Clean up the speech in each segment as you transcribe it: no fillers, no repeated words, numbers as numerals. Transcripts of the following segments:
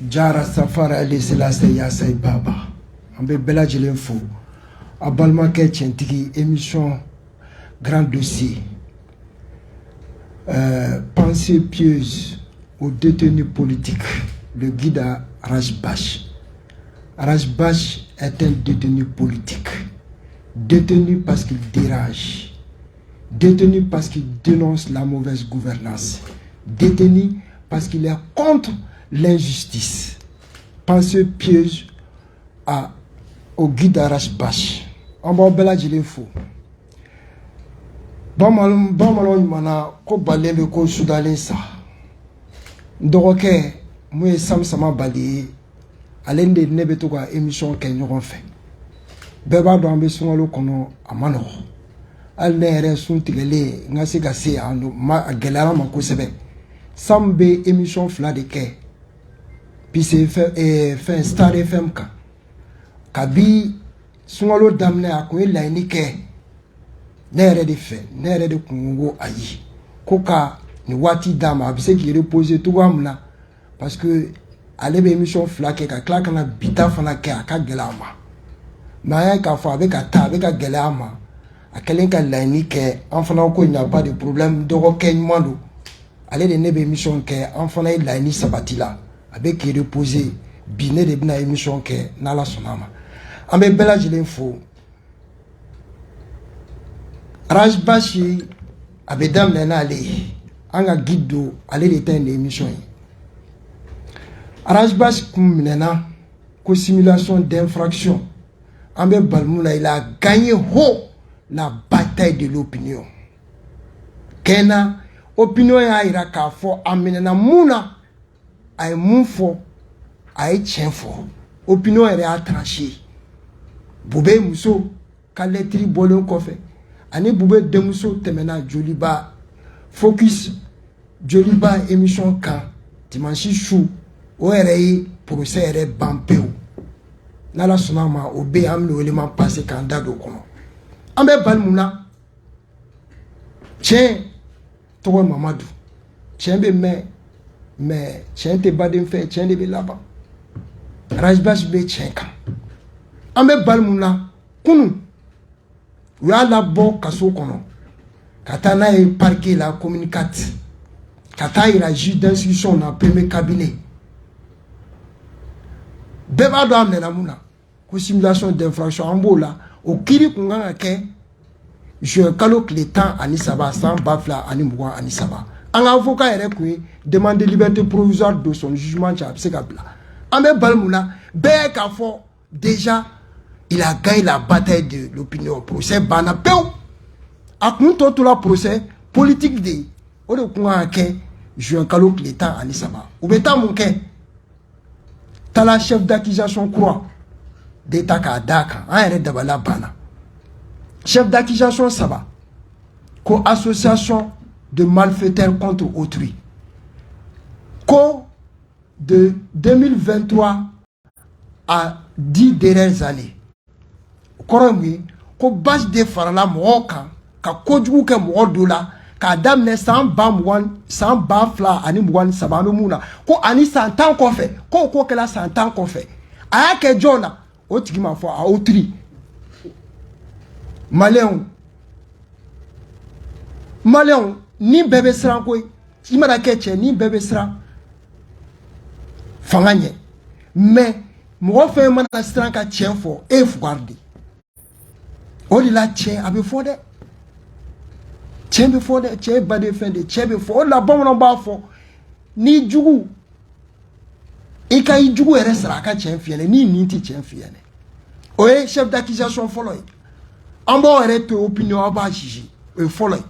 Jara Safara Ali Selassie Yassai Baba. Ambe Bella Jelenfo. Abalmake Tchentiki, émission Grand Dossier. Pensée pieuse aux détenus politiques. Le guide à Rajbash. Rajbash est un détenu politique. Détenu parce qu'il dérange. Détenu parce qu'il dénonce la mauvaise gouvernance. Détenu parce qu'il est contre l'injustice. Pensée pieuse au guide à Rajbash. On va bela Jelenfo. Bamalon mana ko balele ko sudalensa. Ndoroke moye samsama bali alende nebeto ka émission ke ñogon fe. Beba do ambe sungalo kono amano. Al nere sun tigele ngasi gase ando ma gelara mako sebe. Sambe émission fla de ke. Puis c'est fait Star FM ka. Kabi sungalo damne akoy laini ke. Nere de fait, nere de kungo ayi. Koka ni wati dama abise qui reposer tout amna parce que ale be émission flaque ka klaka na bita fana ke aka gelama. Maya ka fa avec ata avec a gelama. Akelen ka laini ke enfana ko il n'y a pas de problème de roken mando. Ale de nebe émission ke enfana il laini sabatila avec qui reposer bine de bina émission ke na la sonama. Ambe Bella Jelenfo. Rajbashi abedam nena ale anga guido ale de ten émission. Rajbashi kum nena ko simulation d'infraction. Ambe Balmoula il a gagné la bataille de l'opinion. Kena opinion ya ira ka fo amenena muna ay munfo ay chenfo. Opinion a tranché. Boube muso kaletri bolon kofe. Ani boube demuso temena Joliba focus Joliba émission kan dimanche chou o ere procès ere bampeo nala sonama obe amlo élément passé candidat do kono ambe balmuna tien to Mamadou tien be mais tien te badem fait tien de be là-bas Rajbash be tien kan ambe balmuna kunu ya la bo kaso kono katana e parquet la communicate kata ira juge d'instruction na premier cabinet beba do amne na muna ko simulation d'infraction ambola o kiri kunganga ke je kalo clétan ani saba sans bafla ani mwa ani saba un avocat ere ku demande liberté provisoire de son jugement cha se kabla ambe balmuna be ka fo déjà il a gagné la bataille de l'opinion. Procès banapeu. A kunto tout la procès politique de. O de kunga ke Jean Kalo Clétan Anisaba. Ou beta monke. Tala chef d'accusation croix d'État ka daka. An dabala bana. Chef d'accusation saba. Ko association de malfaiteurs contre autrui. Ko de 2023 à 10 dernières années. Koromwe ko bas de farala moka ka kojugu ke modola ka damne san ba fla ani mwan sabano muna ko ani santan ko fe ko kela santan ko fe aya ke jona o tigima fo a otri Maléon ni bébé sran ko imara ke che ni bébé sran fanganye mais mo fe mana sran ka tien fo e fugardi Oli la tien abe fode. Tien be fode, tien ba de fin de tien be fode. La bon ba fo. Ni jugu. Ika i jugu ere sraka tien fiene ni ninti tien fiene. Oye chef d'accusation follow. Ambo ere to opinion aba jiji. E follow.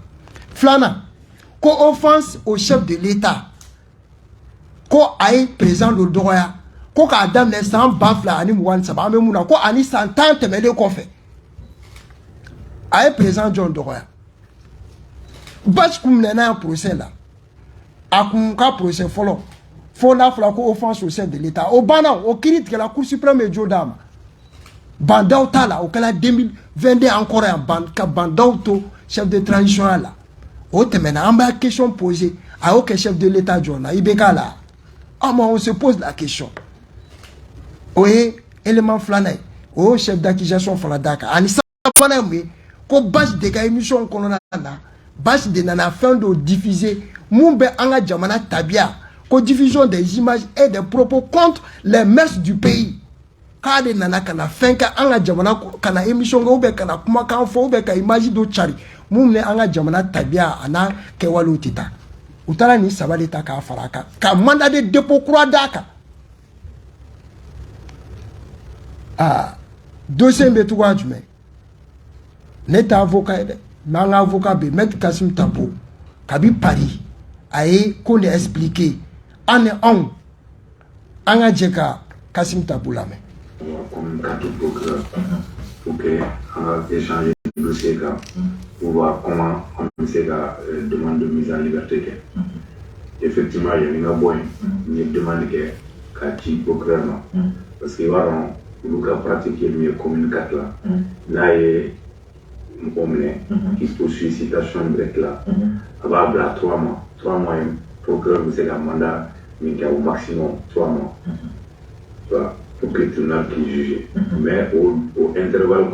Flana. Ko offense au chef de l'État. Ko aye président de droit. Ko ka adam ne san bafla ani mwan saba me muna ko ani santante mele ko fe. Aye président John Doroya. Bach koum nena un procès là. Akoum ka procès follow. Fola flako offense au chef de l'État. Au bana, au kirit que la Cour suprême est Jodama. Bandao tala, au kala 2022 encore un bandao to chef de transition là. Au temena, en bas question posée. A aucun chef de l'État John, ibeka là. Ah, mais on se pose la question. Oui, élément flané. Oh, chef d'accusation Faladaka. Anissa Panamé, ko bâche de ka émission qu'on a là. Bâche de nana fin de diffuser. Moumbe anga jamana tabia. Ko diffusion des images et des propos contre les mœurs du pays. Kade nana kana fin ka anga jamana kana émission ou be kana kuma kan fo be ka image do chari. Moumne anga jamana tabia ana kewalu tita. Utala ni sabaleta ka faraka. Ka mandat de dépôt croix daka. Ah, dossier mbetouwa jume. Neta avocat ede. Nanga avocat be Maître Kassim Tabo. Kabi Paris. Aye konde expliquer. Ane on. Anga djeka Kassim Tabo la men. Comme tout procureur. Pour que on échanger le dossier pour voir comment on sait la demande de mise en liberté. Effectivement, il y a une demande qui est procureur. Parce que voilà, nous avons pratiqué le communicat là. Là, il y a qui poursuit citation de là. Avant 3 mois. 3 mois, procureur, c'est un mandat, mais qui a au maximum 3 mois. Voilà. Pour que le tribunal qui juge. Mais au intervalle,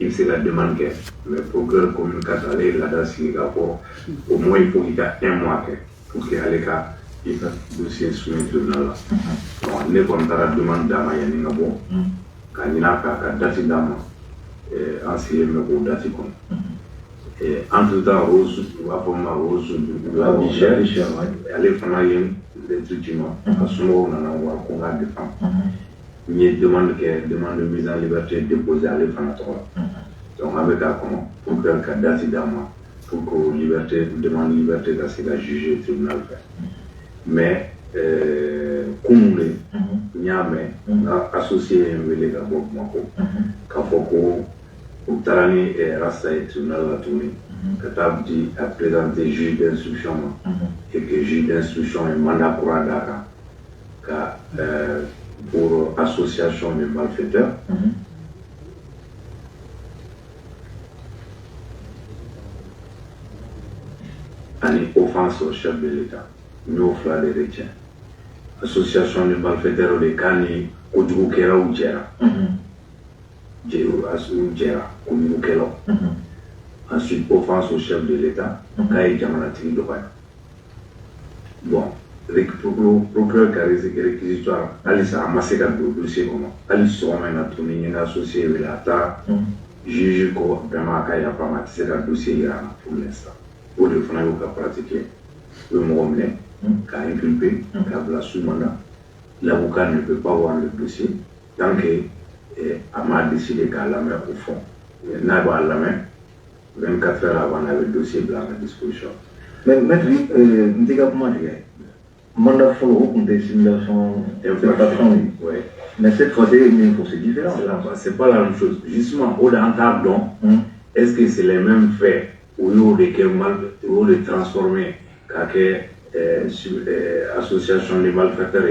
il se la demande que le procureur communicateur allait là-dedans signer rapport. Au moins, il faut qu'il y ait 1 mois pour qu'il y ait il fasse le dossier soumis au tribunal. Donc, les contrats demandent d'ama yaningabo, quand il y a un date d'ama, ancien me date comme. Et entre-temps, Rose, la Michel, elle faire les traitements, parce que nous avons un défense. Il demande de mise en liberté déposée à l'effanatoire. Donc, avec un pour que le date d'ama, pour que demande de liberté d'asile à juger le tribunal. Mais, comme nous avons associé les gars, quand pour Tarani et Rasta et tribunal à tourner, quand tu as présenté juge d'instruction et que juge d'instruction est mandat pour Adaka, pour association de malfaiteurs. Une offense au chef de l'État, nous offrons des retiens. Association de malfaiteurs de Kani, Kodjoukera ou Djera. Djera, Kodjoukera. Ensuite, offense au chef de l'État, Kaï Djamanatini Dobaï. Bon, le procureur qui a réquisitoire, Alice a amassé le dossier comment Alice a tourné une associé avec l'État, juge ko vraiment Kaï a pas matisé le dossier pour l'instant. Pour le faire pratiquer, le moment qui a inculpé, qui a placé mandat, l'avocat ne peut pas voir le dossier tant qu'il m'a décidé qu'à la main au fond. Il n'a pas la main, 24 heures avant, on avait le dossier blanc à disposition. Mais maître, nous avons comment dire mandat follow pour des simulations d'infraction. Oui. Mais cette fois, c'est différent. C'est pas la même chose. Justement, au d'entendre, est-ce que c'est les mêmes faits ou nous de transformer association de malfaiteurs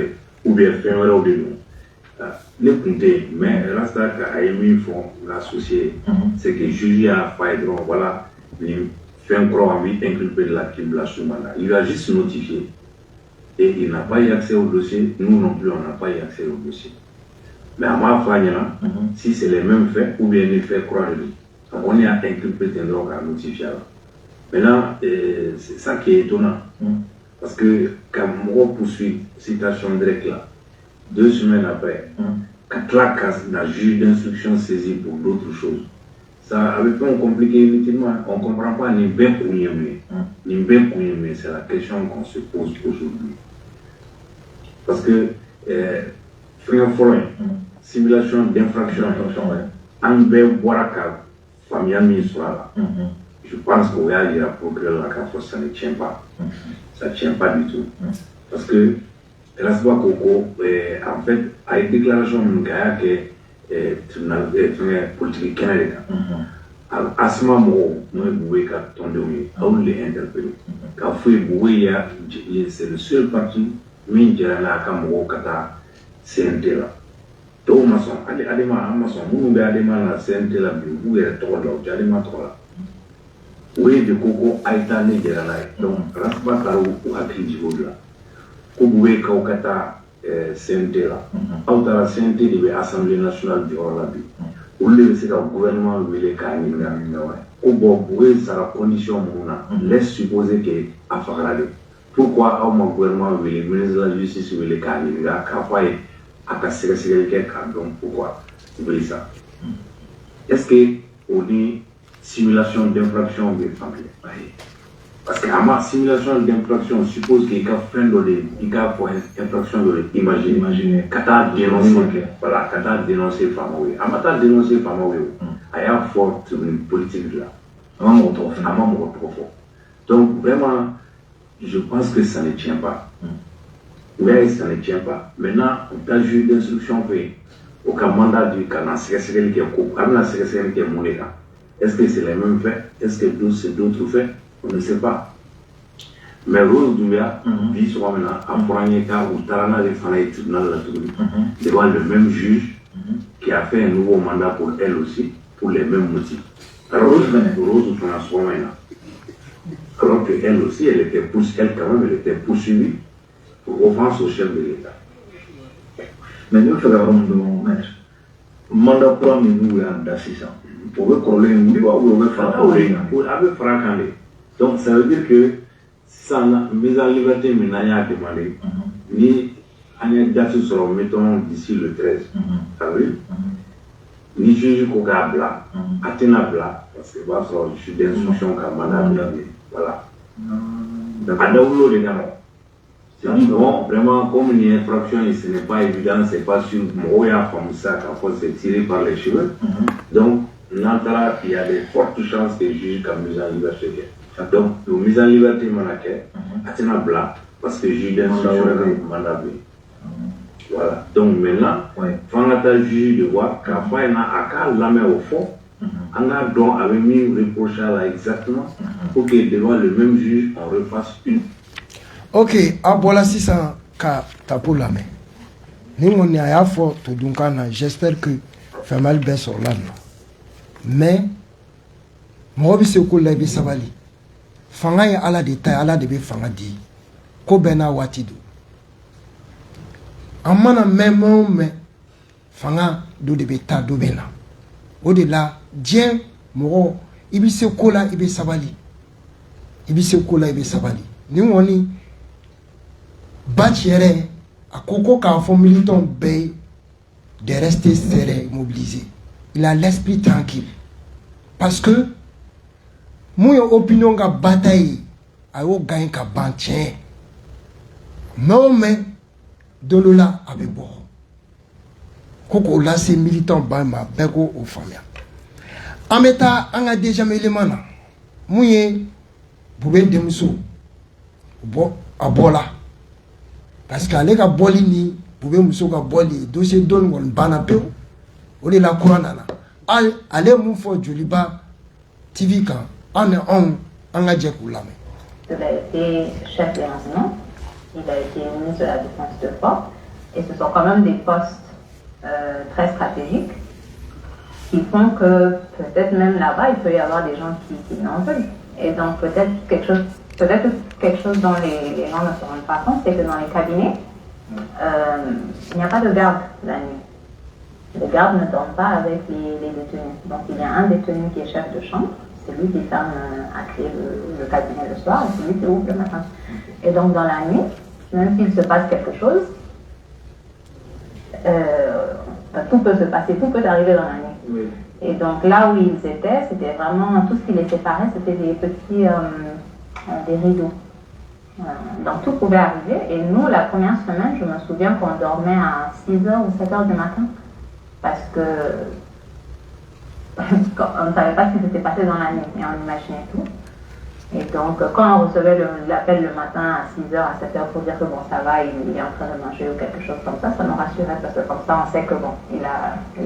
ou bien faire un de nous. Les compter, mais Rasta a émis font l'associé, c'est que juge a failli, voilà, il fait un croix envie inculpé de la Kibla mandat. Il a juste notifié et il n'a pas eu accès au dossier, nous non plus on n'a pas eu accès au dossier. Mais à ma famille, si c'est les mêmes faits ou bien il fait croire de lui. Donc on est à inculper un droit à notifier. Maintenant, c'est ça qui est étonnant. Parce que quand on poursuit citation directe là, 2 semaines après, quand la casse n'a juge d'instruction saisi pour d'autres choses, ça avait pas compliqué inutilement. On ne comprend pas ni bien pour ni bien pour mais c'est la question qu'on se pose aujourd'hui. Parce que, simulation d'infraction, en bien boire famille administrative. Je pense qu'il y a un procureur la force, ça ne tient pas. Ça ne tient pas du tout. Parce que Rasba Koko, en fait, a une déclaration que le politique canadien. À ce moment, nous avons été interpellés. Quand c'est le seul parti qui a été CNT là. Tout maçon, allez maçon, nous avons la CNT là, vous avez oui, de Coco a été né de la donc Rasba Karo ou à Kridjivola. Kouboué Kaukata CNT là. Autara CNT de l'Assemblée nationale du Orlabi. Ou le gouvernement le Kaninga. Kobo ça la condition mouna. Laisse supposer que a Fagrade. Pourquoi au gouvernement le ministre de la Justice le Kaninga Kafaye a cassé pourquoi vous voulez ça? Est-ce que on dit simulation d'infraction de famille? Parce que ma simulation d'infraction suppose qu'il y a plein d'infraction de imaginer. Quand tu dénoncer, voilà, quand tu dénoncer famille, à ma dénoncer famille, il y a forte politique là. Donc vraiment, je pense que ça ne tient pas. Oui, ça ne tient pas. Maintenant, on a juge d'instruction fait au cas mandat du Canan, est-ce que c'est les mêmes faits? Est-ce que c'est d'autres faits? On ne sait pas. Mais Rose Doumbia dit sur maintenant, à Poraneka ou Tarana de Fanaï Tribunal devant le même juge qui a fait un nouveau mandat pour elle aussi, pour les mêmes motifs. Alors Rose Doumbia, alors qu'elle aussi, elle était poursuivie pour offense au chef de l'État. Mais nous faisons maître. Mandat pour un nous d'assistance. Vous pouvez coller un niveau ou vous pouvez fracasser. Donc ça veut dire que ça mise en liberté maintenant a demandé ni année date sur mettons d'ici le 13 avril ni juge Kogabla Athénabla parce que bah je suis d'instruction comme mandat voilà. Adaulo les gars. C'est dit bon vraiment comme une infraction et ce n'est pas évident c'est pas sûr Moya comme ça quand c'est tiré par les cheveux donc il y a de fortes chances que le juge comme mise en liberté. Donc, la mise en liberté, Athénabla, parce que le juge d'instruction est mandat. Voilà. Donc maintenant, Fangata juge de voir qu'à faire la main au fond, on a donc avait mis un reproche là exactement pour que devant le même juge, on refasse une. Ok, voilà si ça tape la main. Nous on est à fort tout donc j'espère que fait mal baisse sur là. Mais moi je suis au collège Sabali. Fanga ya ala détail ala de be fanga di ko bena watidu amana même fanga do de beta do bena o de la dien mo ibi se kola ibe sabali ni woni bachere akoko ka fo militant be de rester serré mobilisé. Il a l'esprit tranquille parce que mon opinion ga bataille a yo gagne ka bantien mais de là avec bon koko là c'est militant ba ma beko au famia ameta anga déjà élément na mouye boube demso bo abola parce que les ga boli ni boube muso ga boli dossier don gon bana pe o de la courant na allez mou fo joliba TV kan il a été chef de renseignement, il a été ministre de la Défense de force, et ce sont quand même des postes très stratégiques qui font que peut-être même là-bas, il peut y avoir des gens qui n'en veulent. Et donc peut-être quelque chose dont les gens ne se rendent pas compte, c'est que dans les cabinets, il n'y a pas de garde la nuit. Les gardes ne dorment pas avec les détenus. Donc il y a un détenu qui est chef de chambre. C'est lui qui ferme à clé le cabinet le soir et c'est lui qui ouvre le matin. Et donc dans la nuit, même s'il se passe quelque chose, tout peut se passer, tout peut arriver dans la nuit. Oui. Et donc là où ils étaient, c'était vraiment, tout ce qui les séparait, c'était des petits des rideaux. Donc tout pouvait arriver. Et nous, la première semaine, je me souviens qu'on dormait à 6h ou 7h du matin. Parce que on ne savait pas ce qui s'était passé dans la nuit, et on imaginait tout. Et donc, quand on recevait l'appel le matin à 6h, à 7h pour dire que bon, ça va, il est en train de manger ou quelque chose comme ça nous rassurait parce que comme ça, on sait que bon, il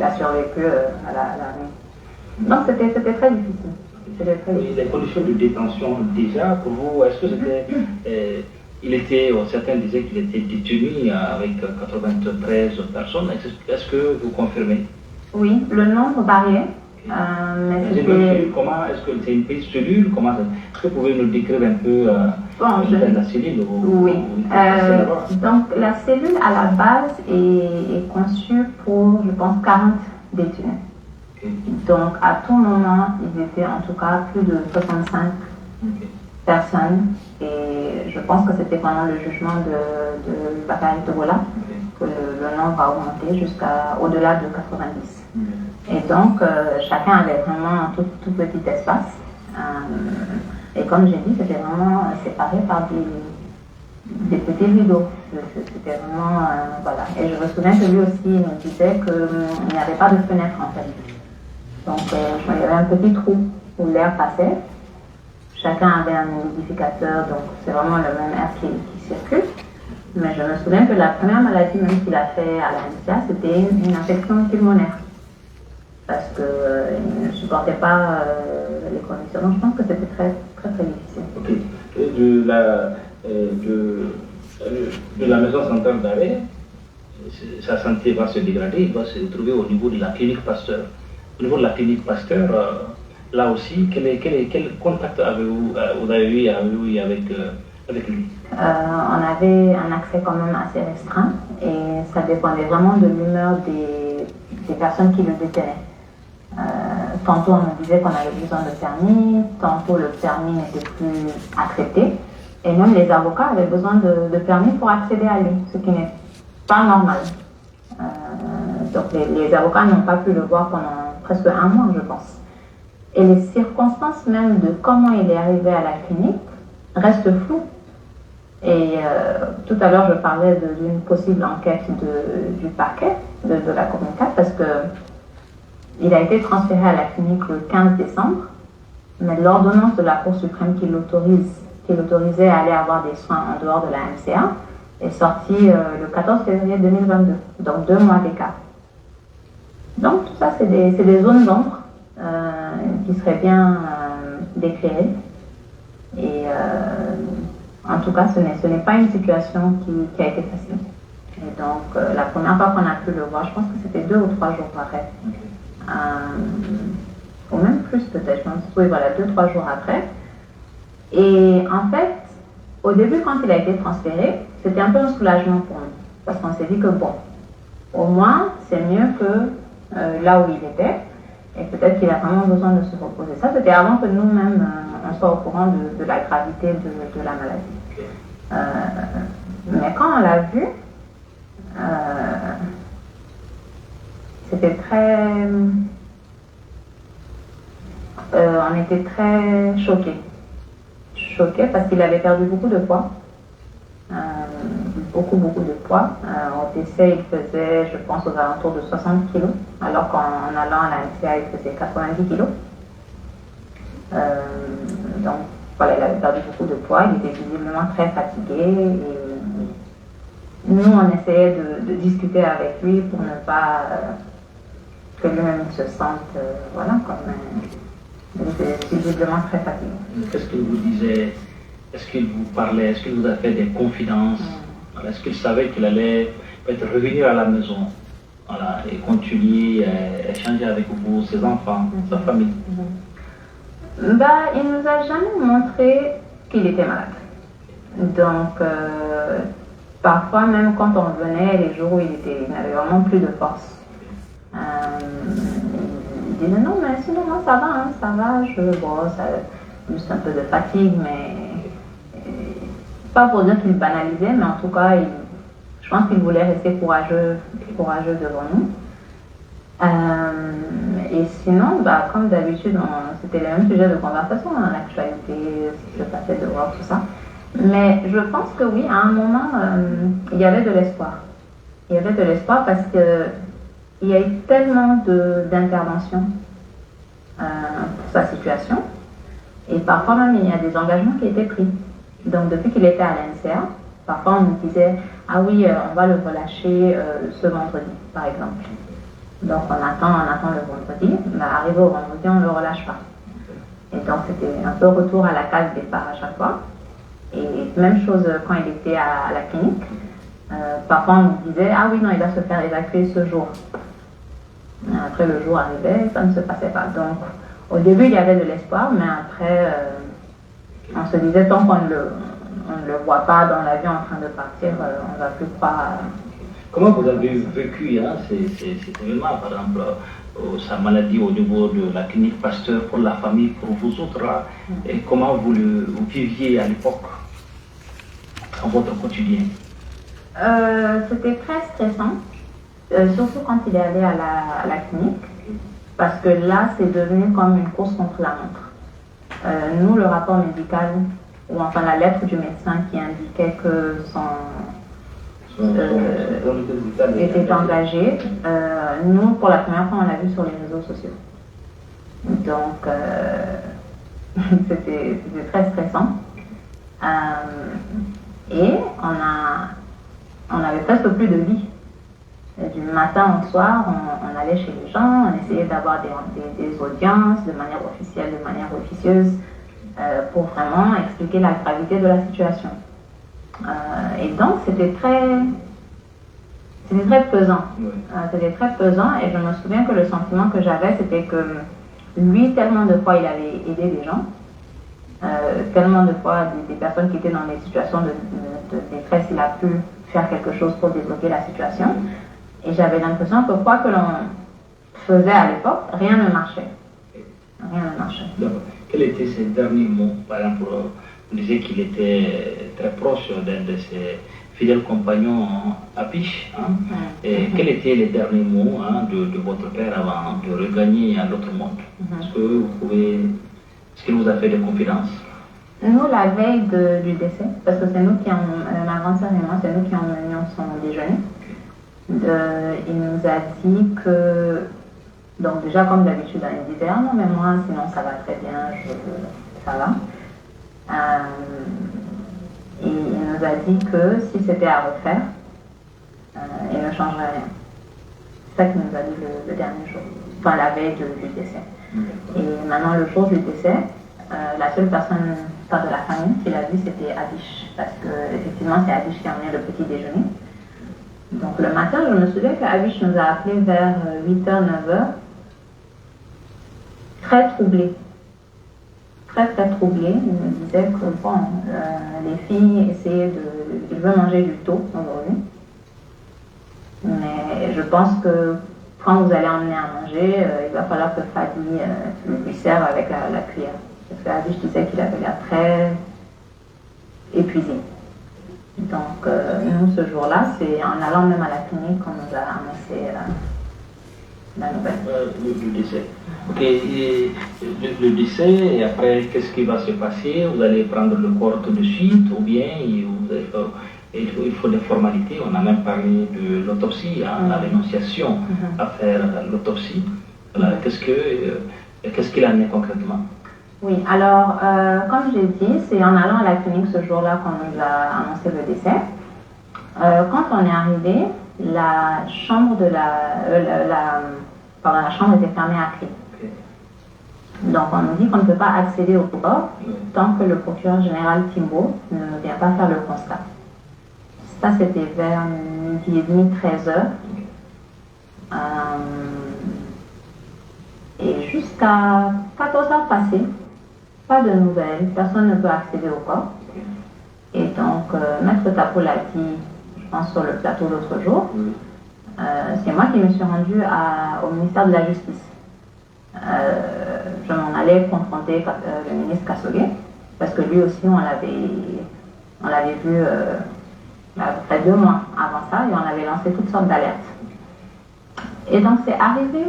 a survécu à la nuit. Donc, c'était très difficile. Les conditions de détention, déjà, pour vous, est-ce que c'était. Certains disaient qu'il était détenu avec 93 personnes. Est-ce que vous confirmez? Oui, le nombre variait. Mais J'ai c'était... vu comment est-ce que c'est une petite cellule, est-ce que vous pouvez nous décrire un peu la cellule Oui. Donc la cellule à la base est conçue pour, je pense, 40 détenus. Donc à tout moment, ils étaient en tout cas plus de 65 personnes. Et je pense que c'était pendant le jugement de Bakary Togola que le nombre a augmenté jusqu'à au-delà de 90. Et donc chacun avait vraiment un tout petit espace. Et comme j'ai dit, c'était vraiment séparé par des petits rideaux. C'était vraiment... voilà. Et je me souviens que lui aussi nous disait qu'il n'y avait pas de fenêtre en fait. Donc il y avait un petit trou où l'air passait. Chacun avait un humidificateur, donc c'est vraiment le même air qui circule. Mais je me souviens que la première maladie même qu'il a fait à la MCA, c'était une infection pulmonaire. Parce qu'il ne supportait pas les conditions. Donc je pense que c'était très difficile. Ok. Et de la maison centrale d'arrêt, sa santé va se dégrader, il va se retrouver au niveau de la clinique Pasteur. Au niveau de la clinique Pasteur, là aussi, quel contact avez-vous eu avec lui? On avait un accès quand même assez restreint et ça dépendait vraiment de l'humeur des personnes qui le détenaient. Tantôt on nous disait qu'on avait besoin de permis, tantôt le permis n'était plus accepté et même les avocats avaient besoin de permis pour accéder à lui, ce qui n'est pas normal. Donc les avocats n'ont pas pu le voir pendant presque un mois, je pense. Et les circonstances même de comment il est arrivé à la clinique restent floues. Et tout à l'heure, je parlais d'une possible enquête du parquet de la Commune 4 parce que il a été transféré à la clinique le 15 décembre, mais l'ordonnance de la Cour suprême qui l'autorisait à aller avoir des soins en dehors de la MCA est sortie le 14 février 2022, donc 2 mois d'écart. Donc tout ça, c'est des zones d'ombre qui seraient bien d'éclairer. Et en tout cas, ce n'est pas une situation qui a été facile. Et donc, la première fois qu'on a pu le voir, je pense que c'était 2 ou 3 jours après. Ou même plus peut-être, je pense. Oui, voilà, 2-3 jours après. Et en fait, au début, quand il a été transféré, c'était un peu un soulagement pour nous. Parce qu'on s'est dit que bon, au moins, c'est mieux que là où il était. Et peut-être qu'il a vraiment besoin de se reposer. Ça, c'était avant que nous-mêmes, on soit au courant de la gravité de la maladie. Mais quand on l'a vu, c'était très... on était très choqués. Choqués parce qu'il avait perdu beaucoup de poids. Beaucoup de poids. Au décès, il faisait, je pense, aux alentours de 60 kilos, alors qu'en allant à la MCA, il faisait 90 kilos. Donc, voilà, il avait perdu beaucoup de poids, il était visiblement très fatigué. Et nous, on essayait de discuter avec lui pour ne pas que lui-même se sente, voilà, comme visiblement très fatigué. Qu'est-ce qu'il vous disait? Est-ce qu'il vous parlait? Est-ce qu'il vous a fait des confidences? Est-ce qu'il savait qu'il allait peut-être revenir à la maison, voilà, et continuer à échanger avec vous, ses enfants, sa famille? Il ne nous a jamais montré qu'il était malade. Donc, parfois, même quand on venait, les jours où il n'avait vraiment plus de force, il disait non, mais sinon, ça va, hein, ça va, juste un peu de fatigue, mais pas pour dire qu'il banalisait, mais en tout cas, je pense qu'il voulait rester courageux devant nous. Et sinon, comme d'habitude, c'était les mêmes sujets de conversation dans l'actualité, ce qui se passait dehors, tout ça. Mais je pense que oui, à un moment, il y avait de l'espoir. Il y avait de l'espoir parce qu'il y a eu tellement d'interventions pour sa situation. Et parfois même, il y a des engagements qui étaient pris. Donc, depuis qu'il était à l'NCA, parfois on nous disait « Ah oui, on va le relâcher ce vendredi, par exemple. » Donc, on attend le vendredi, mais arrivé au vendredi, on ne le relâche pas. Et donc, c'était un peu retour à la case départ à chaque fois. Et même chose quand il était à la clinique. Parfois, on nous disait « Ah oui, non, il va se faire évacuer ce jour. » Après, le jour arrivait, ça ne se passait pas. Donc, au début, il y avait de l'espoir, mais après, on se disait, tant qu'on ne le voit pas dans l'avion en train de partir, on ne va plus croire. Comment vous avez vécu ces événements, par exemple, sa maladie au niveau de la clinique Pasteur pour la famille, pour vous autres, là, et comment vous viviez à l'époque, dans votre quotidien? C'était très stressant, surtout quand il est allé à la clinique, parce que là, c'est devenu comme une course contre la montre. Nous, le rapport médical, ou enfin la lettre du médecin qui indiquait que était engagé, nous, pour la première fois, on l'a vu sur les réseaux sociaux. Donc, c'était très stressant. Et on avait presque plus de vie. Du matin au soir, on allait chez les gens, on essayait d'avoir des audiences de manière officielle, de manière officieuse, pour vraiment expliquer la gravité de la situation. Et donc, c'était très pesant. Oui. C'était très pesant, et je me souviens que le sentiment que j'avais, c'était que lui, tellement de fois, il avait aidé des gens, tellement de fois, des personnes qui étaient dans des situations de détresse, il a pu faire quelque chose pour débloquer la situation. Et j'avais l'impression que quoi que l'on faisait à l'époque, rien ne marchait. Rien ne marchait. Quels étaient ses derniers mots? Par exemple, on disait qu'il était très proche d'un de ses fidèles compagnons, Abish. Et quels étaient les derniers mots de votre père avant de regagner à l'autre monde? Est-ce qu'il vous a fait des confidences? Nous, la veille du décès, parce que c'est nous qui ma grande sœur et moi, c'est nous qui emmenions son déjeuner. Il nous a dit que, donc déjà comme d'habitude, il disait, ah non mais moi sinon ça va très bien, ça va. Et il nous a dit que si c'était à refaire, il ne changerait rien. C'est ça qu'il nous a dit le dernier jour, enfin la veille du décès. Et maintenant le jour du décès, la seule personne de la famille qui l'a vu, c'était Abish, parce que effectivement c'est Abish qui a emmené le petit déjeuner. Donc le matin, je me souviens qu'Abish nous a appelés vers 8h, 9h, très troublés. Très troublés. Il me disait que bon, les filles essayaient il veut manger du thon aujourd'hui. Mais je pense que quand vous allez emmener à manger, il va falloir que Fadi lui serve avec la cuillère. Parce qu'Abish disait qu'il avait l'air très épuisé. Donc, nous, ce jour-là, c'est en allant même à la clinique qu'on nous a annoncé la nouvelle. Le décès. Ok, le décès, et après, qu'est-ce qui va se passer? Vous allez prendre le corps tout de suite, ou bien il faut des formalités? On a même parlé de l'autopsie, la dénonciation à faire l'autopsie. Voilà, qu'est-ce qu'il en est concrètement? Oui, alors, comme j'ai dit, c'est en allant à la clinique ce jour-là qu'on nous a annoncé le décès. Quand on est arrivé, la chambre la chambre était fermée à clé. Okay. Donc, on nous dit qu'on ne peut pas accéder au corps tant que le procureur général Timbo ne vient pas faire le constat. Ça, c'était vers midi et demi, 13h. Et jusqu'à 14h passées, pas de nouvelles, personne ne peut accéder au corps. Et donc, Maître Tapo l'a dit, je pense, sur le plateau l'autre jour, c'est moi qui me suis rendue au ministère de la Justice. Je m'en allais confronter le ministre Kassogué, parce que lui aussi, on l'avait vu à peu près 2 mois avant ça, et on avait lancé toutes sortes d'alertes. Et donc, c'est arrivé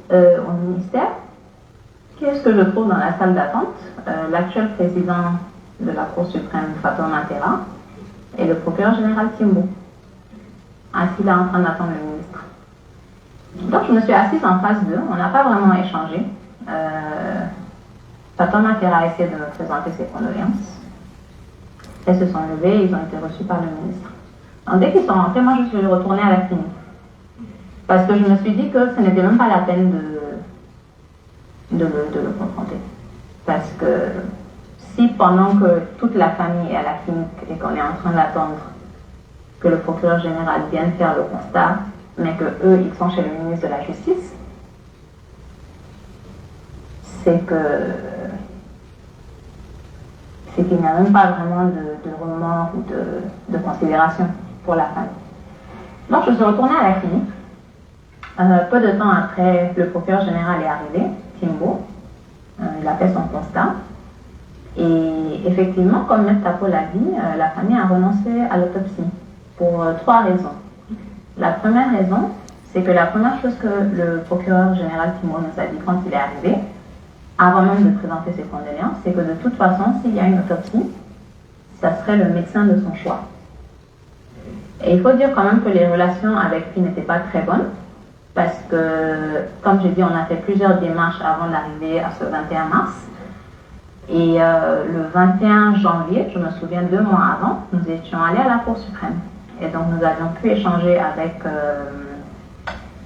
au ministère. Qu'est-ce que je trouve dans la salle d'attente? L'actuel président de la Cour suprême, Fatou Matera, et le procureur général Timbo, assis là en train d'attendre le ministre. Donc je me suis assise en face d'eux, on n'a pas vraiment échangé. Fatou Matera a essayé de me présenter ses condoléances. Elles se sont levées, ils ont été reçus par le ministre. Donc dès qu'ils sont rentrés, moi je suis retournée à la clinique. Parce que je me suis dit que ce n'était même pas la peine de le confronter. Parce que si pendant que toute la famille est à la clinique et qu'on est en train d'attendre que le procureur général vienne faire le constat, mais que eux, ils sont chez le ministre de la Justice, c'est qu'il n'y a même pas vraiment de remords ou de considération pour la famille. Donc je suis retournée à la clinique. Peu de temps après, le procureur général est arrivé, Timbo. Il a fait son constat. Et effectivement, comme M. Tapo l'a dit, la famille a renoncé à l'autopsie pour 3 raisons. La première raison, c'est que la première chose que le procureur général Timbo nous a dit quand il est arrivé, avant même de présenter ses condoléances, c'est que de toute façon, s'il y a une autopsie, ça serait le médecin de son choix. Et il faut dire quand même que les relations avec lui n'étaient pas très bonnes, parce que, comme j'ai dit, on a fait plusieurs démarches avant d'arriver à ce 21 mars. Et le 21 janvier, je me souviens 2 mois avant, nous étions allés à la Cour suprême. Et donc nous avions pu échanger avec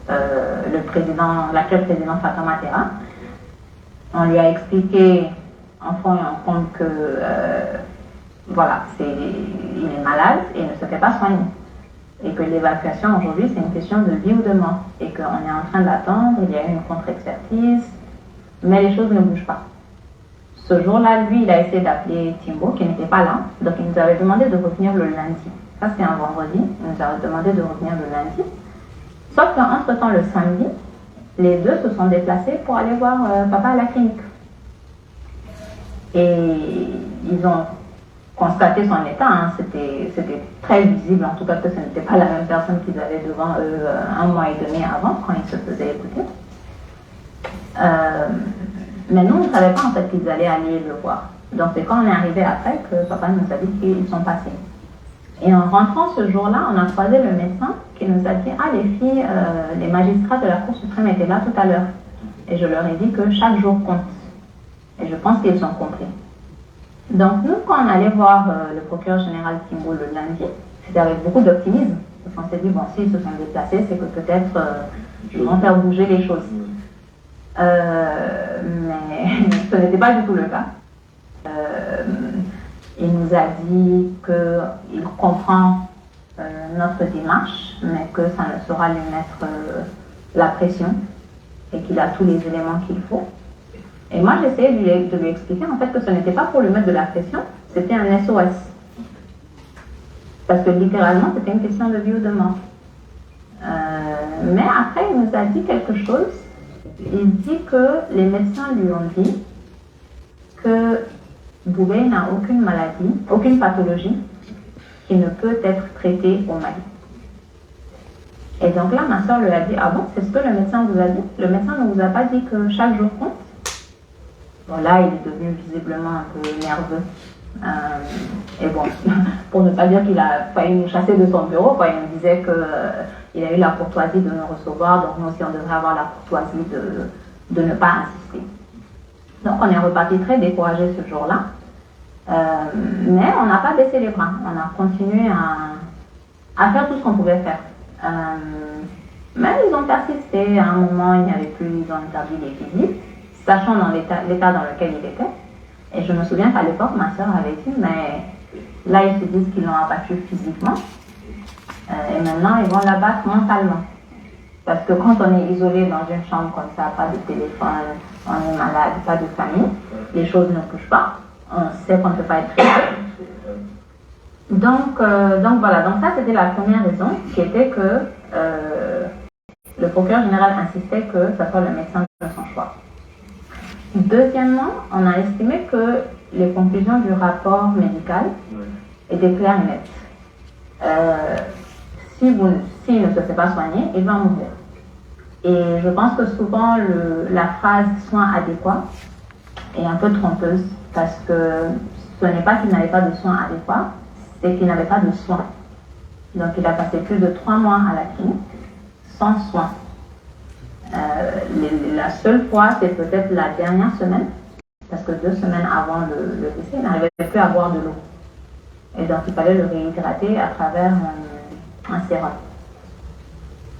l'actuel président Fatou Matera. On lui a expliqué en fond et en comble que voilà, il est malade et ne se fait pas soigner. Et que l'évacuation aujourd'hui, c'est une question de vie ou de mort. Et qu'on est en train d'attendre, il y a eu une contre-expertise, mais les choses ne bougent pas. Ce jour-là, lui, il a essayé d'appeler Timbo, qui n'était pas là. Donc, il nous avait demandé de revenir le lundi. Ça, c'est un vendredi. Il nous avait demandé de revenir le lundi. Sauf qu'entre-temps, le samedi, les deux se sont déplacés pour aller voir papa à la clinique. Et ils ont constaté son état. Hein. C'était très visible, en tout cas, que ce n'était pas la même personne qu'ils avaient devant eux 1 mois et demi avant, quand ils se faisaient écouter. Mais nous, on ne savait pas en fait qu'ils allaient aller le voir. Donc c'est quand on est arrivé après que papa nous a dit qu'ils sont passés. Et en rentrant ce jour-là, on a croisé le médecin qui nous a dit « Ah, les filles, les magistrats de la Cour suprême étaient là tout à l'heure. » Et je leur ai dit que chaque jour compte. Et je pense qu'ils ont compris. Donc nous, quand on allait voir le procureur général Timbo le lundi, c'était avec beaucoup d'optimisme. Parce qu'on s'est dit « Bon, s'ils se sont déplacés, c'est que peut-être ils vont faire bouger les choses. » Mais ce n'était pas du tout le cas. Il nous a dit qu'il comprend notre démarche, mais que ça ne saura lui mettre la pression et qu'il a tous les éléments qu'il faut. Et moi, j'essayais de lui expliquer en fait que ce n'était pas pour lui mettre de la pression, c'était un SOS. Parce que littéralement, c'était une question de vie ou de mort. Mais après, il nous a dit quelque chose. Il dit que les médecins lui ont dit que Boubé n'a aucune maladie, aucune pathologie qui ne peut être traitée au Mali. Et donc là, ma soeur lui a dit, ah bon, c'est ce que le médecin vous a dit? Le médecin ne vous a pas dit que chaque jour compte? Bon, là, il est devenu visiblement un peu nerveux. Et bon, pour ne pas dire qu'il a failli nous chasser de son bureau, quoi, il nous disait qu'il a eu la courtoisie de nous recevoir, donc nous aussi on devrait avoir la courtoisie de ne pas insister. Donc on est reparti très découragés ce jour-là, mais on n'a pas baissé les bras, on a continué à faire tout ce qu'on pouvait faire. Mais ils ont persisté, à un moment il n'y avait plus, ils ont interdit les visites, sachant dans l'état dans lequel il était. Et je me souviens qu'à l'époque, ma soeur avait dit, mais là, ils se disent qu'ils l'ont abattu physiquement. Et maintenant, ils vont l'abattre mentalement. Parce que quand on est isolé dans une chambre comme ça, pas de téléphone, on est malade, pas de famille, les choses ne bougent pas. On sait qu'on ne peut pas être traité. Donc voilà, donc ça c'était la première raison, qui était que le procureur général insistait que ce soit le médecin de son choix. Deuxièmement, on a estimé que les conclusions du rapport médical étaient claires et nettes. S'il ne se fait pas soigner, il va mourir. Et je pense que souvent la phrase « soins adéquats » est un peu trompeuse, parce que ce n'est pas qu'il n'avait pas de soins adéquats, c'est qu'il n'avait pas de soins. Donc il a passé plus de 3 mois à la clinique sans soins. La seule fois, c'est peut-être la dernière semaine, parce que 2 semaines avant le décès, il n'arrivait plus à boire de l'eau. Et donc il fallait le réhydrater à travers un sérum.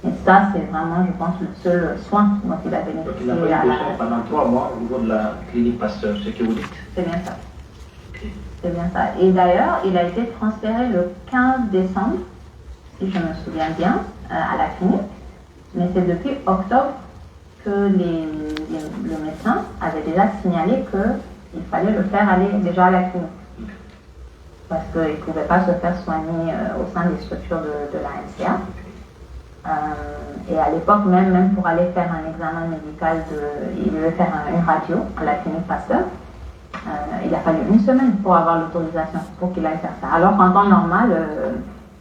Et ça, c'est vraiment, je pense, le seul soin dont il a bénéficié. Donc il a pris des soins pendant 3 mois au niveau de la clinique Pasteur, ce que vous dites. C'est bien ça. C'est bien ça. Et d'ailleurs, il a été transféré le 15 décembre, si je me souviens bien, à la clinique. Mais c'est depuis octobre que les le médecin avait déjà signalé qu'il fallait le faire aller déjà à la clinique. Parce qu'il ne pouvait pas se faire soigner au sein des structures de la NCA. Et à l'époque, même pour aller faire un examen médical, il devait faire une radio à la clinique Pasteur. Il a fallu 1 semaine pour avoir l'autorisation pour qu'il aille faire ça. Alors qu'en temps normal,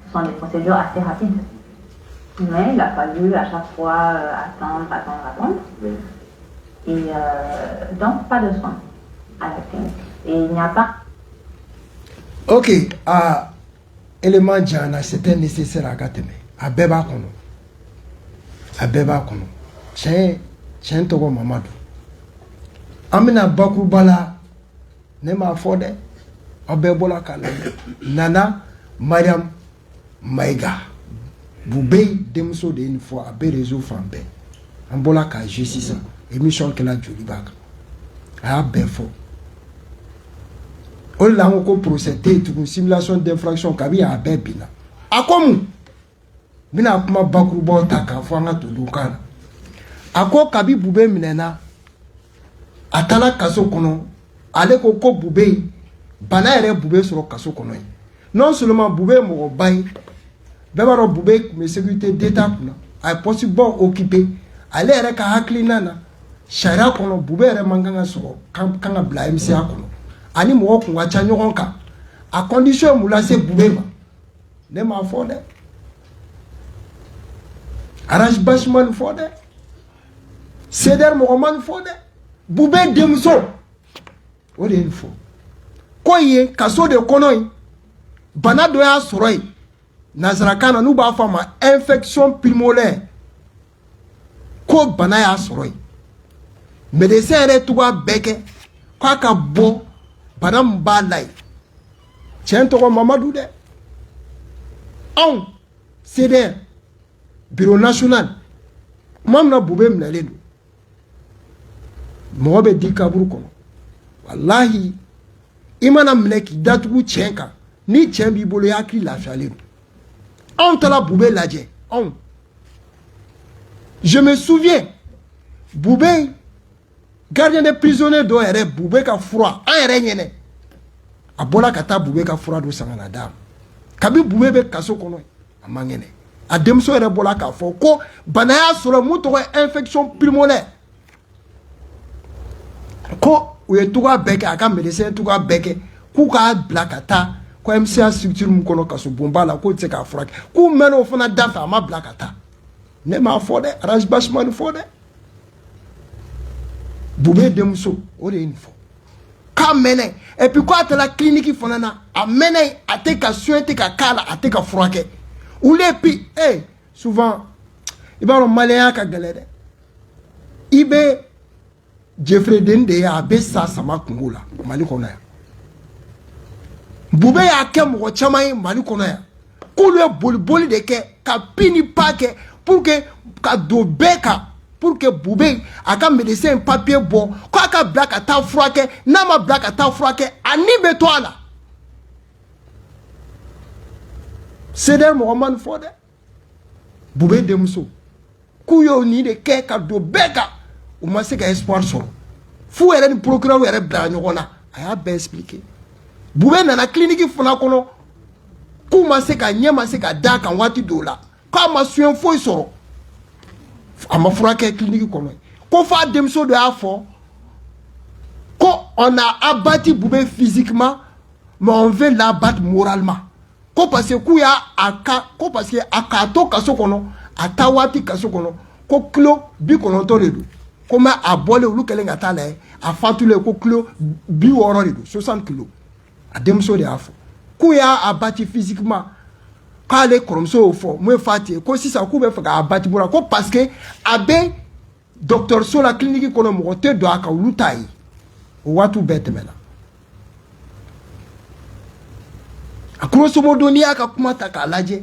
ce sont des procédures assez rapides. Mais il a fallu à chaque fois attendre. Et donc, pas de soins à la clinique. Et il n'y a pas... Ok, élément Diana, c'était nécessaire à Gateme. À Beba Kono. À Beba Kono. Tiens, Togo Mamadou. Amina Bakou Bala. Nema Fode. Obebola Kala. Nana Mariam Maïga. Boubé Demso de une fois à Bérézo Fambe. Ambola Ka Justice. Émission que la Djolibak. A Befo. On l'a encore procédé une simulation d'infraction kabi a bebina. A comme mina kuma bakru bo taka fanga to lukana. Ako kabi bube minena atala kaso kono ale ko bube bana ere bube soro kaso kono. Non seulement bube mo bay bebaro bube mais sécurité d'état kuna a possible occupé ale ere ka haklina na shara kono bube ere manganga soro kanga bla MCA kono. Ani mo ko wacha nyogon ka a condition mula se boubema ne ma fode arrange bashman fode seder mo man fode boube demso o de info koye kaso de konoy bana do ya soroy nazarakana nu ba fama infection pulmonaire ko bana ya soroy médecin re tuba beke kwa ka bo Badam Balay. Tiens, toi, Mamadou de. On, c'est bureau national. Mamna Boubé Mnaledo. Mohamed di Kabrouko. Wallahi, Imana Mneki Datou Tchenka. Ni Tchenbi Boléaki la chaleur. On t'a Boubé Ladje. On. Je me souviens, Boubé. Gardien des prisonniers do ere boube ka froid an ere nyene abola kata boube ka froid do sangana dam kabi boube be kaso kono amangene ademso ere bola ka fo ko banaya solo muto infection pulmonaire ko we tuga beke aka médecin tuga beke ku ka blakata ko MCA structure mu kono kaso bomba la ko tseka froid ku meno fona dafa ma blakata ne ma fode arrange bashman fode Boubé Demso, on est une fois. Quand mène, et puis quoi, tu la clinique fonana, a mené, à te ka soin, te ka kala, à te ka froike. Ou les pi, souvent, il va y avoir un malin qui a galéré. Il be Jeffrey Dende a bessa sama kungola, Mali Konaya. Boubé a kem rochamaï, Mali Konaya. Koulou boli de ke, ka pini pa ke, pour que, ka do beka. Pour que Boubé a ka médecin papier bon, quoi ka black à ta froike, nama black à ta froike, anibe toi là. C'est des Mohamed Fode. Boubé Demso. Kouyo ni de ke ka do beka. Ou ma se ka espoir so. Fou ere ni procureur ere bla nyona. Aya be expliquer. Boubé na clinique fona kono. Kou ma se ka nyema se ka da kan wati dola. Ka ma suen fo soro. Ama frake clinique kono. Ko fa Demso de afo. Ko on a abattu Boubé physiquement, mais on veut l'abattre moralement. Ko parce que kuya aka, ko parce que akato kaso kono, atawati kaso kono, ko klo bi kono to redu. Comment abole ou kelenga tale, a fatule ko klo bi woro redu, 60 kg. A Demso de afo. Kuya abattu physiquement. Quand les cromso au fond, moi fatigué, ko si ça coupe faire abattu pour ko parce que abe docteur sur la clinique kono mo te do aka lutai. Watu bete mena. A grosso modo ni aka kuma taka laje.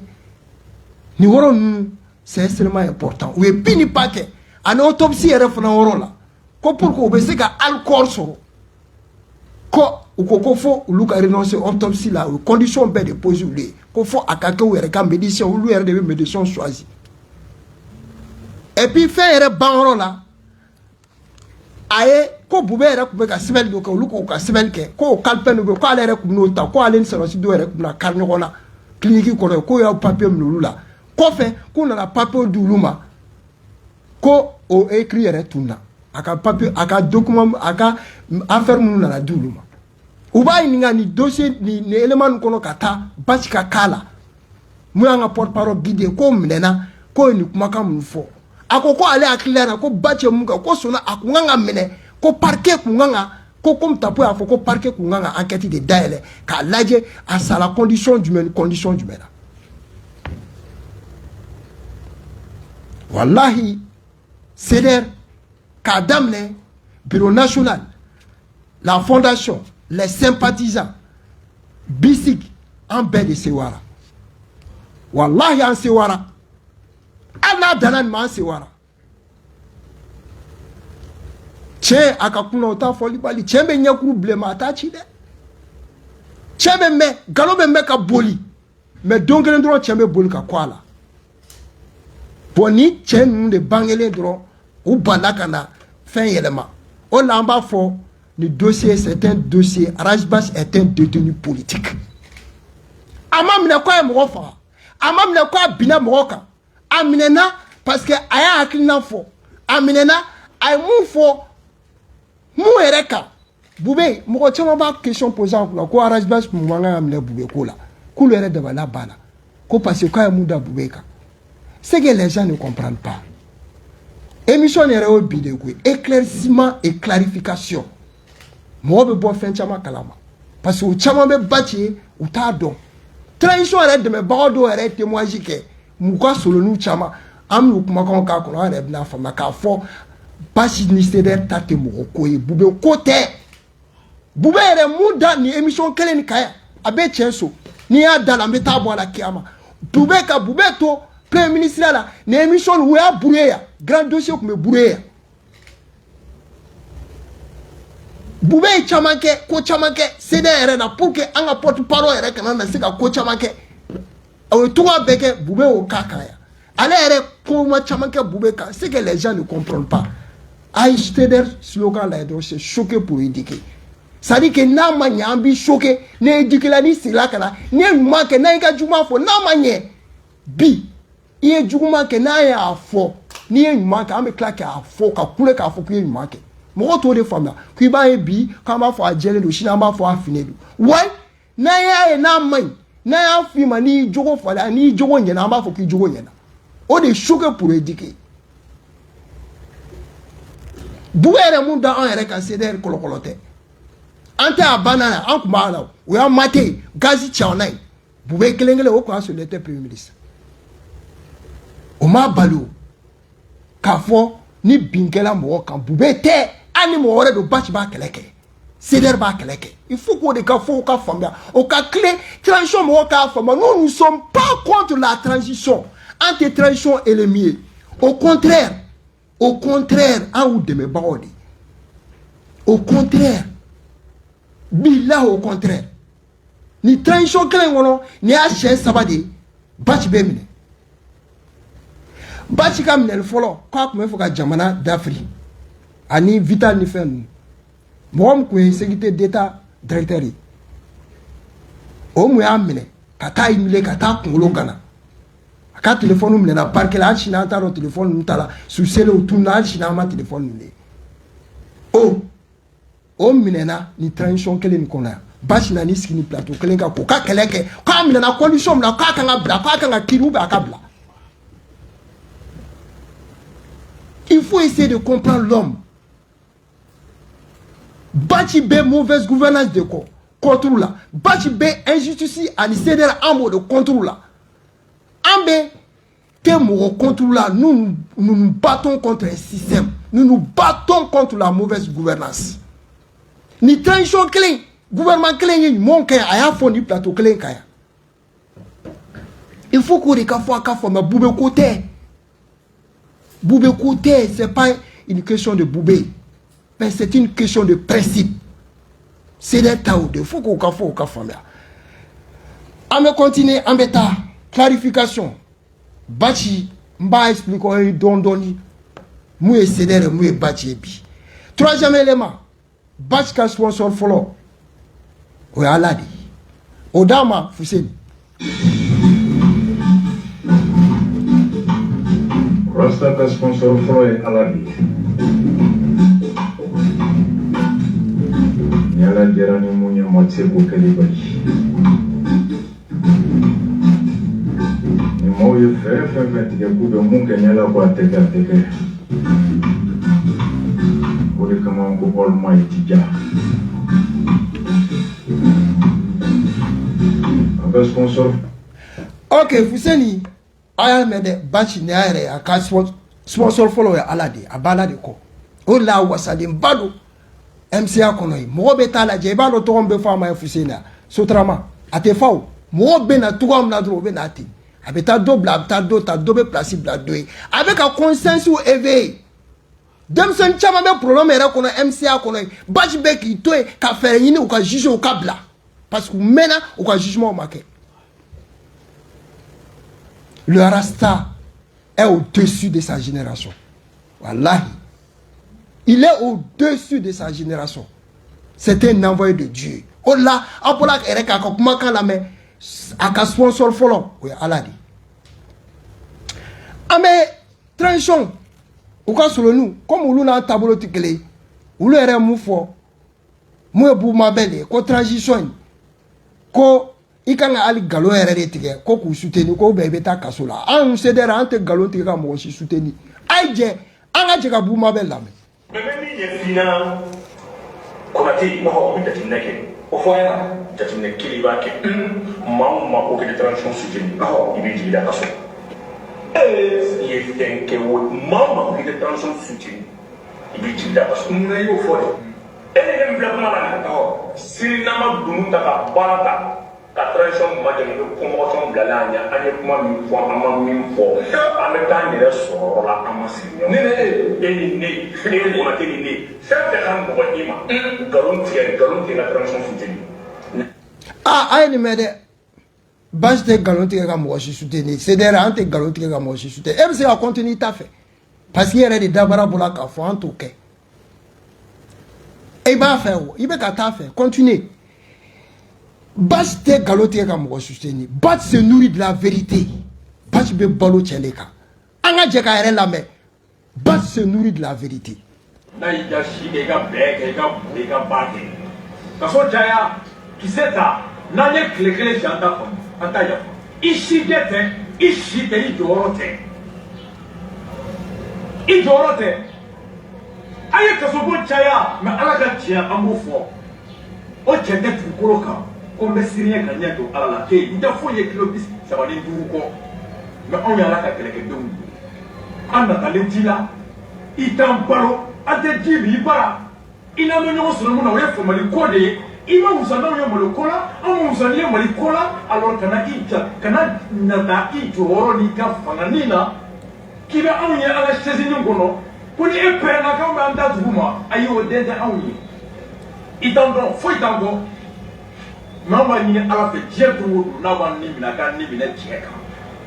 Ni woro nu c'est extrêmement important. Ou pini pake an autopsie refna woro la. Ko pour ko be se ka alcool soro. Ko ko fo luka renoncer autopsie la condition be de poser ko fo akake ou ere ka médecin ou lui ere de médecin choisi. Et puis faire ere banro la aye ko bube yɛrɛ kun bɛ ka sɛbɛnni dɔ kɛ olu k'o ka sɛbɛnni kɛ ko kalifɛn dɔ bɛ ko ale yɛrɛ kun n'o ta ko ale ni sɔrɔsi dɔw yɛrɛ kun na kari ɲɔgɔn na kiliniki kɔnɔ ko y'aw papiye minɛ olu la kɔfɛ k'u nana papiye di olu ma ko o écrit yɛrɛ tunna a ka papiye a ka document a ka affaire minnu nana di olu ma u b'a ɲininka nin dossier nin élément nin kɔnɔ ka taa basi ka k'a la mun y'an ka porte parole guide ko minɛna ko nin kumakan minnu fɔ a ko ale hakili la ko Bathie mun kɛ ko sɔnna a kun kan ka minɛ ko parquet kun kan ka ko comme tapo y'a fɔ ko parquet kun kan ka enquête de dayɛlɛ k'a lajɛ a sala condition jumɛn na wallahi CDR k'a daminɛ bureau national la fondation les sympathisants bisig an bɛɛ de sewara wallahi an sewara hali n'a danna nin ma an sewara cɛ a ka kunna o t'a fɔli bali cɛ bɛ ɲɛkuru bilenma a t'a ci dɛ cɛ bɛ mɛn nkalon bɛ mɛn ka boli mɛ don kelen dɔrɔn cɛ bɛ boli ka kɔ a la bon ni cɛ ninnu de bangelen dɔrɔn u bala ka na fɛn yɛlɛma o la an b'a fɔ ni dossier c'est un dossier Arajbas est un détenu politique a ma minɛ ko a ye mɔgɔ faga a ma minɛ ko a binna mɔgɔ kan a minɛna parce que a y'a hakilina fɔ a minɛna a ye mun fɔ mun yɛrɛ kan Bube mɔgɔ caman b'a question poser a kunna ko Arajbas mun man kan ka minɛ Bube ko la k'olu yɛrɛ dabaliya banna ko parce que k'a ye mun da Bube kan c'est que les gens ne comprennent pas émission yɛrɛ y'o bi de koyi éclaircissement et clarification mɔgɔ bɛ bɔ fɛn caman kalama parce que o caman bɛ Bathie u t'a dɔn transition yɛrɛ dɛmɛbagaw dɔw yɛrɛ témoignage kɛ m'u ka soloniw caman an bɛn'u kumakanw k'a kɔnɔ an yɛrɛ bɛna faamuya k'a fɔ Bathie ni CDR ta tɛ mɔgɔ ko ye Bube ko tɛ Bube yɛrɛ mun da nin émission kelen nin kan yan a bɛ tiɲɛ so n'i y'a da la an bɛ taa bɔ a la kiyama Bube ka Bube to premier ministre la nin émission nin u y'a brouillé yan grand dossier tun bɛ brouillé yan Bube ye caman kɛ ko caman kɛ CDR yɛrɛ la pour que an ka porte parole yɛrɛ kana na se ka ko caman kɛ o ye togoya bɛɛ kɛ Bube y'o k'a kan yan ale yɛrɛ kuma caman kɛ Bube kan c'est que les gens ne comprennent pas ayi CDR slogan la dɔrɔn c'est choqué pour éduquer c'est-à-dire que n'a ma ɲɛ an b'i choqué ni éduqué la n'i sigila ka na n'i ye ɲuman kɛ n'a y'i ka juguman fɔ n'a ma ɲɛ bi i ye juguman kɛ n'a y'a fɔ n'i ye ɲuman kɛ an bɛ tila k'a fɔ ka kule k'a fɔ k'i ye ɲuman kɛ mɔgɔ t'o de faamuya k'i b'a ye bi k'an b'a fɔ a jɛlen don sini an b'a fɔ a finnen don wa n'a y'a ye n'a ma ɲi n'a y'a f'i ma n'i y'i jogo falen n'i y'i jogo ɲɛna an b'a fɔ k'i jogo ɲɛna o de choqué pour éduquer Bube yɛrɛ mun da an yɛrɛ kan CDR kɔlɔkɔlɔ tɛ an tɛ a banna la an tun b'a la o y'an mate gazi cɛw na ye Bube kelen kelen o tun y'a sɔrɔ ne tɛ premier ministre o m'a bali o k'a fɔ ni bin kɛla mɔgɔ kan Bube tɛ hali ni mɔgɔ wɛrɛ don Bathie b'a kɛlɛ kɛ CDR b'a kɛlɛ kɛ il faut k'o de ka fɔ o ka faamuya o ka tile transition mɔgɔw k'a faamuya nous ne sommes pas contre la transition an tɛ transition éliminer au contraire an y'u dɛmɛbagaw de au contraire billahi au contraire ni transition kelen kɔnɔ ni y'a siɲɛ 3 de ye Bathie bɛ minɛ Bathie ka minɛli fɔlɔ k'a tun bɛ fɛ ka jamana dafiri ani vital ni fɛn ninnu mɔgɔ min tun ye sécurité d'état directeur ye o mun y'a minɛ ka taa humilier ka taa kunkolo gana a ka téléphone minɛna parquet la hali sini an t'a dɔn téléphone ninnu ta la sous scellé o tununa hali sini an ma téléphone ninnu ye o minɛna ni transition kelen nin kɔnɔ yan Bathie na ni sigi ni plateau kelen kan k'o ka kɛlɛ kɛ k'a minɛna condition min na k'a kan ka bila k'a kan ka kiiri ou bien a ka bila. Il faut essayer de comprendre l'homme. Bathie bɛ mauvaise gouvernance de quoi contre la. Bathie bɛ injustice ani CDR en mode de contre la. En bɛ que mɔgɔ contre la, nous nous battons contre un système. Nous nous battons contre la mauvaise gouvernance. Ni transition kelen, gouvernement kelen ye mon kaya a y'a fɔ ni plateau kelen kaya. Il faut qu'on regarde ka fɔ mais Bube côté. Bube côté, c'est pas une question de Bube. Mais c'est une question de principe. C'est des taoudes. Il faut qu'on fasse au famille. On va continuer en bêta. Clarification. Bathie, m'a expliqué dondoni. Mouye CDR, mouye Bathie bi. Troisième élément, batch ka sponsor follow. O ya Aladi. Odama Fuseni. Rasta ka sponsor follow e Aladi. Yala jerani munya motsebu kelibali. Ni moyo fe tige kube munke nyala kwa teke. Uli kama unko Almighty Jah. Aka sponsor. Ok, Fuseni. Aya mede batch ne ayre aka sponsor follow ya Aladi. Abala de ko. O la wasali mbado. MCA kono yi mo be tala je ba lo to ngbe fa ma Fuseni sotrama ate faw mo be na to am na dro be na ti abeta do bla ta do be place bla do avec un consensus éveillé dem sen chama be problème era kono MCA kono yi batch be ki to ka faire yini ou ka juger ou ka bla parce que maintenant ou ka jugement marqué le Rasta est au-dessus de sa génération wallahi. Il est au-dessus de sa génération. C'est un envoyé de Dieu. Oh là, apola ereka kokuma kan la me aka sponsor follow oui Aladi. Ame transition ou ka solo nous comme ulu na tabolo tikele ulu ere mu fo mu ebu mabele ko transition ko ikanga ali galo ere de tike ko ku soutenir ko bebe ta kasola an cedera ante galo tike ka mo si soutenir aije anga je ka bu mabele la me. Mais même il y a fina Konati no on tati nake o foya tati ne kiliba ke ma o ke transition sujeni ibi jida kaso il est que ma o ke transition sujeni ibi jida kaso na yo foya ele ne blabma la sinama dunu ta ka barata ka transition ma de promotion blalanya ane kuma mi fo ama mi fo ame ta ni so la ama sinyo ne ko teni ne chef de kan ko ima garantie la transition soutenu ay ni mede base de garantie ka mo soutenir c'est des ante garantie ka mo soutenir et c'est à continuer ta fait parce qu'il y a des dabara pour la ka fo en tout cas et ba faire il be ka ta fait continuer. Bach te galote ka mo soutenir. Bach se nourrit de la vérité. Bach be balo cheleka. Anga jeka ere la me. Bach se nourrit de la vérité. Na ida shi de ga beg ga bage. Ka so jaya kiseta na ne klekele janda ko anta ya. Ishi gete ishi te idorote. Idorote. Aye ka so bo jaya me ala ga jia amofo. O chete tukoroka. Comme Syria gagnait à la paix, il faut y éclopis, ça va les doux. Mais on y a là quelques dons. En attendant, il t'en parle, à te dire, il va. Il a mené sur le monde, il faut me le coller. Il va vous en donner le cola, on vous en donne le cola, alors qu'on a dit, qui va en y aller à la chaise de Gono, pour les épées, la campagne d'Adouma, aïe au dédé en y. Il t'en donne, faut y t'en donner. Mama ni ala fe je to na wan ni mina ka ni mina cheka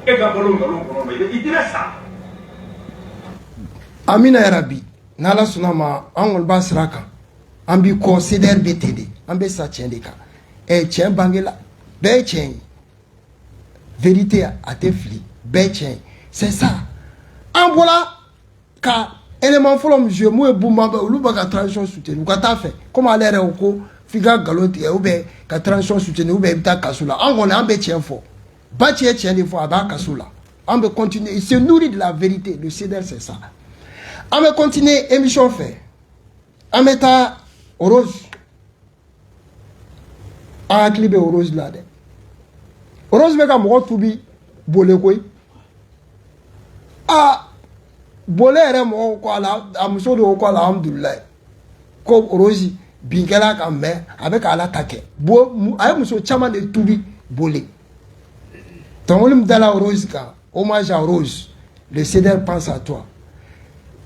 e ka bolo ngalo kono me idirasa Amina ya Rabbi nala sunama angol basraka ambi consider BTD ambe sa chendeka e chen bangela be chen vérité a te fli be chen c'est ça en voilà ka élément folom je mo e buma ba uluba ka transition soutenu ka ta fait comment aller ko figa galote ou be ka transition soutenu ou be ta kasula on a be tien fort ba tien des fois ba kasula on be continuer il se nourrit de la vérité le CDR c'est ça on be continuer émission fait on meta rose a clip rose là de rose be ka mo tubi bolé koy a bolé re mo ko ala amuso do ko alhamdulillah ko rose Bingela ka me avec ala take bo ay muso chama de tubi bolé tonlim dala rose ka hommage à Rose le CDR pense à toi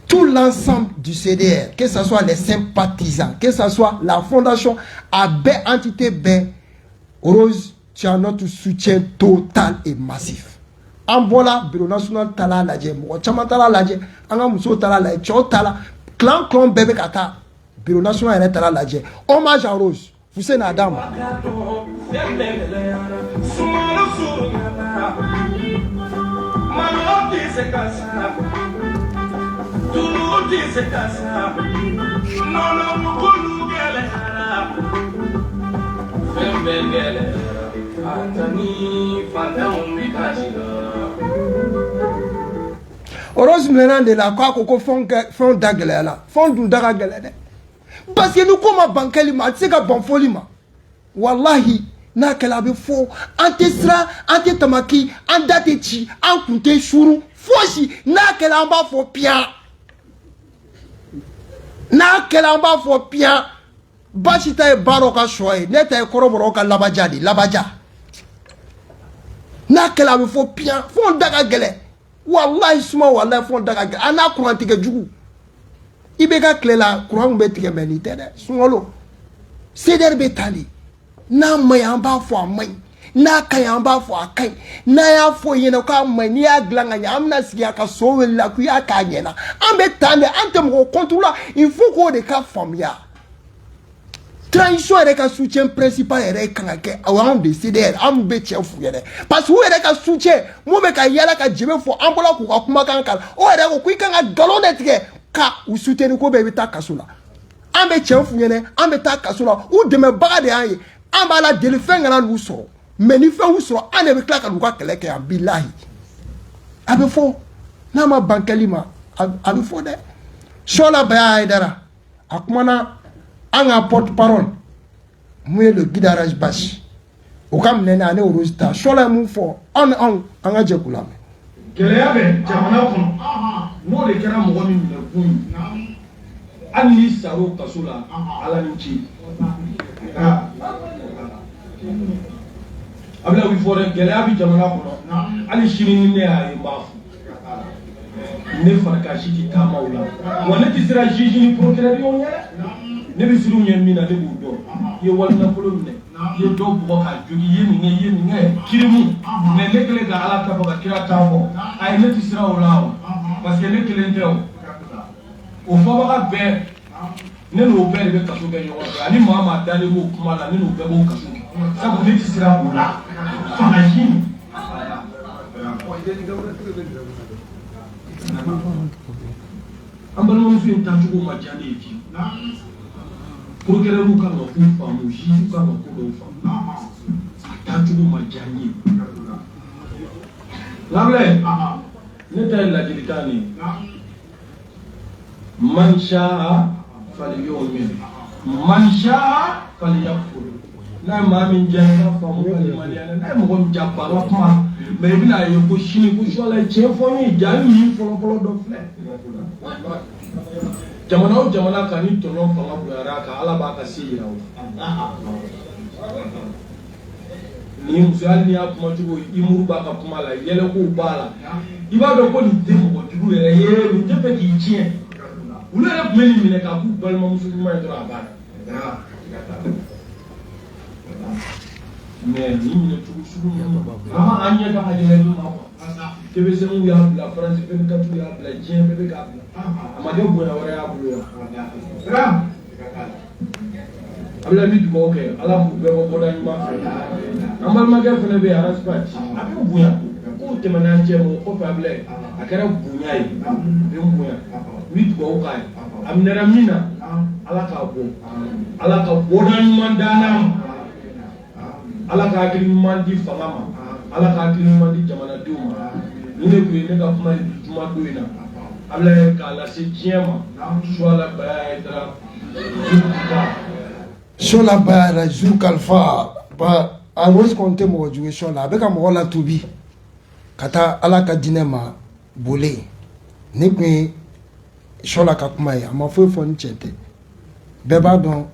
tout l'ensemble du CDR que ce soit les sympathisants que ce soit la fondation AB entité B Rose tu as notre soutien total et massif en voilà bureau national tala laje mo chama tala laje anga muso tala la cho tala clan bébé kata bureau national yɛrɛ taara lajɛ hommage à Rose Fuseni Adam Rose maintenant de la quoi ko fond da gɛlɛya la fond dun da ka gɛlɛ dɛ parce que ni ko ma ban kɛli ma a tɛ se ka ban fɔli ma wallahi n'a kɛla a bɛ fɔ an tɛ siran an tɛ tamaki an da tɛ ci an kun tɛ suru fosi n'a kɛla an b'a fɔ piyan n'a kɛla an b'a fɔ piyan basi ta ye baaraw ka sɔ ye ne ta ye kɔrɔbɔrɔw ka labaja de labaja n'a kɛla a bɛ fɔ piyan fɔ da ka gɛlɛ wallahi suma wallahi fɔ da ka gɛlɛ an n'a kuran tigɛ jugu i bɛ ka tile la kuran bɛ tigɛ mɛ nin tɛ dɛ sunkalo CDR bɛ tali n'a ma ɲi an b'a fɔ a ma ɲi n'a ka ɲi an b'a fɔ a ka ɲi n'a y'a fɔ ɲɛna k'a ma ɲi n'i y'a dilan ka ɲɛ an bɛna sigi a ka so wele la k'u y'a k'a ɲɛna an bɛ tan de an tɛ mɔgɔ contre la il faut k'o de ka faamuya transition yɛrɛ ka soutien principal yɛrɛ kan ka kɛ aw anw de CDR an bɛ cɛ f'u yɛrɛ parce que u yɛrɛ ka soutien mun bɛ ka yala ka jɛbɛ fɔ an bɔra k'u ka kumakan kalan o yɛrɛ ko k'i kan ka nkalon de tigɛ ka u soutenir ko bɛɛ i bɛ taa kaso la an bɛ cɛ f'u ɲɛna an bɛ taa kaso la u dɛmɛbaga de y'an ye an b'a la deli fɛn kana n'u sɔrɔ mais ni fɛn y'u sɔrɔ an de bɛ tila ka n'u ka kɛlɛ kɛ yan bilahi a bɛ fɔ n'a ma ban kɛli ma a bɛ fɔ dɛ Sola Baya Haidara a kumana an ka porte parole mun ye le guide Araj Basi o ka minɛ ni ale Rose ta Sola ye mun fɔ an ka jɛ k'u lamɛn gɛlɛya bɛ jamana kɔnɔ n'o de kɛra mɔgɔ min minɛ kun ye hali n'i sar'o kaso la ala ni ci a bɛna wuli fɔ dɛ gɛlɛya bɛ jamana kɔnɔ hali sini ni ne y'a ye n b'a fɔ ne fana ka si tɛ taama o la wa ne tɛ sera juge ni procureur y'o ɲɛ ne bɛ siri u ɲɛ min na ne b'o dɔn i ye wali nafolo minɛ i ye dɔw bugɔ k'a jogi i ye nin kɛ i ye nin kɛ kirimu mais ne kɛlen ka ala ta fɔ ka kira ta fɔ ayi ne tɛ sira o la o parce que ne kelen tɛ o fɔbaga bɛɛ ne n'o bɛɛ de bɛ kaso kɛ ɲɔgɔn fɛ ani maa maa dalen b'o kuma la ne n'o bɛɛ b'o kaso kɛ sabu ne tɛ sira o la fanga sini. An balimamuso in tacogo ma diya ne ye ten procureur kan ka k'u faamu juge kan ka ko dɔw faamu a tacogo ma diya n ye lamɛn ne ta ye ladilikan de ye man shaa falyu'min man shaa falyakfur n'a ye maa min diya ka faamu ka limaniya n'a ye mɔgɔ min diya ba ka kuma mais i bɛna ye ko sini ko Sola ye tiɲɛ fɔ n ye ja min fɔlɔfɔlɔ dɔ filɛ jamana o jamana kan ni tɔɲɔ fanga bonyara kan ala b'a ka se yira o ni muso hali n'i y'a kuma cogo i muru b'a ka kuma la yɛlɛkow b'a la i b'a dɔn ko nin tɛ mɔgɔtigiw yɛrɛ ye nin tɛ fɛ k'i tiɲɛ olu yɛrɛ tun bɛ nin minɛ k'a k'u balimamuso ɲuman ye dɔrɔn a banna mais nin minɛ cogo sugu ninnu an ɲɛ ka hajɛ ninnu ma TVCMU y'a bila France 24 y'a bila diɲɛ bɛɛ bɛ k'a bila a ma kɛ bonya wɛrɛ y'a bolo yan a bɛna min dugawu kɛ ala k'u bɛɛ bɔ bɔda ɲuman fɛ an balimakɛ fana bɛ yen Arasipati a bɛ bonya k'o tɛmɛna an cɛ mɔgɔ kɔfɛ a bila a kɛra bonya ye a bɛ n bonya n bɛ dugawu k'a ye a minɛra min na ala k'a bɔ ala ka bɔda ɲuman d'an ma ala ka hakili ɲuman di fanga ma ala ka hakili ɲuman di jamanadenw ma ni ne kun ye ne ka kuma ye juma don in na a bɛ k'a lase diɲɛ ma Sola Baya Haidara Sola Baya Haidara Zul Kalifa ba a Rose kɔni tɛ mɔgɔ jugu ye Sola a bɛ ka mɔgɔ latubi ka taa ala ka diinɛ ma bole ne kun ye Sola ka kuma ye a ma foyi fɔ ni cɛ tɛ bɛɛ b'a dɔn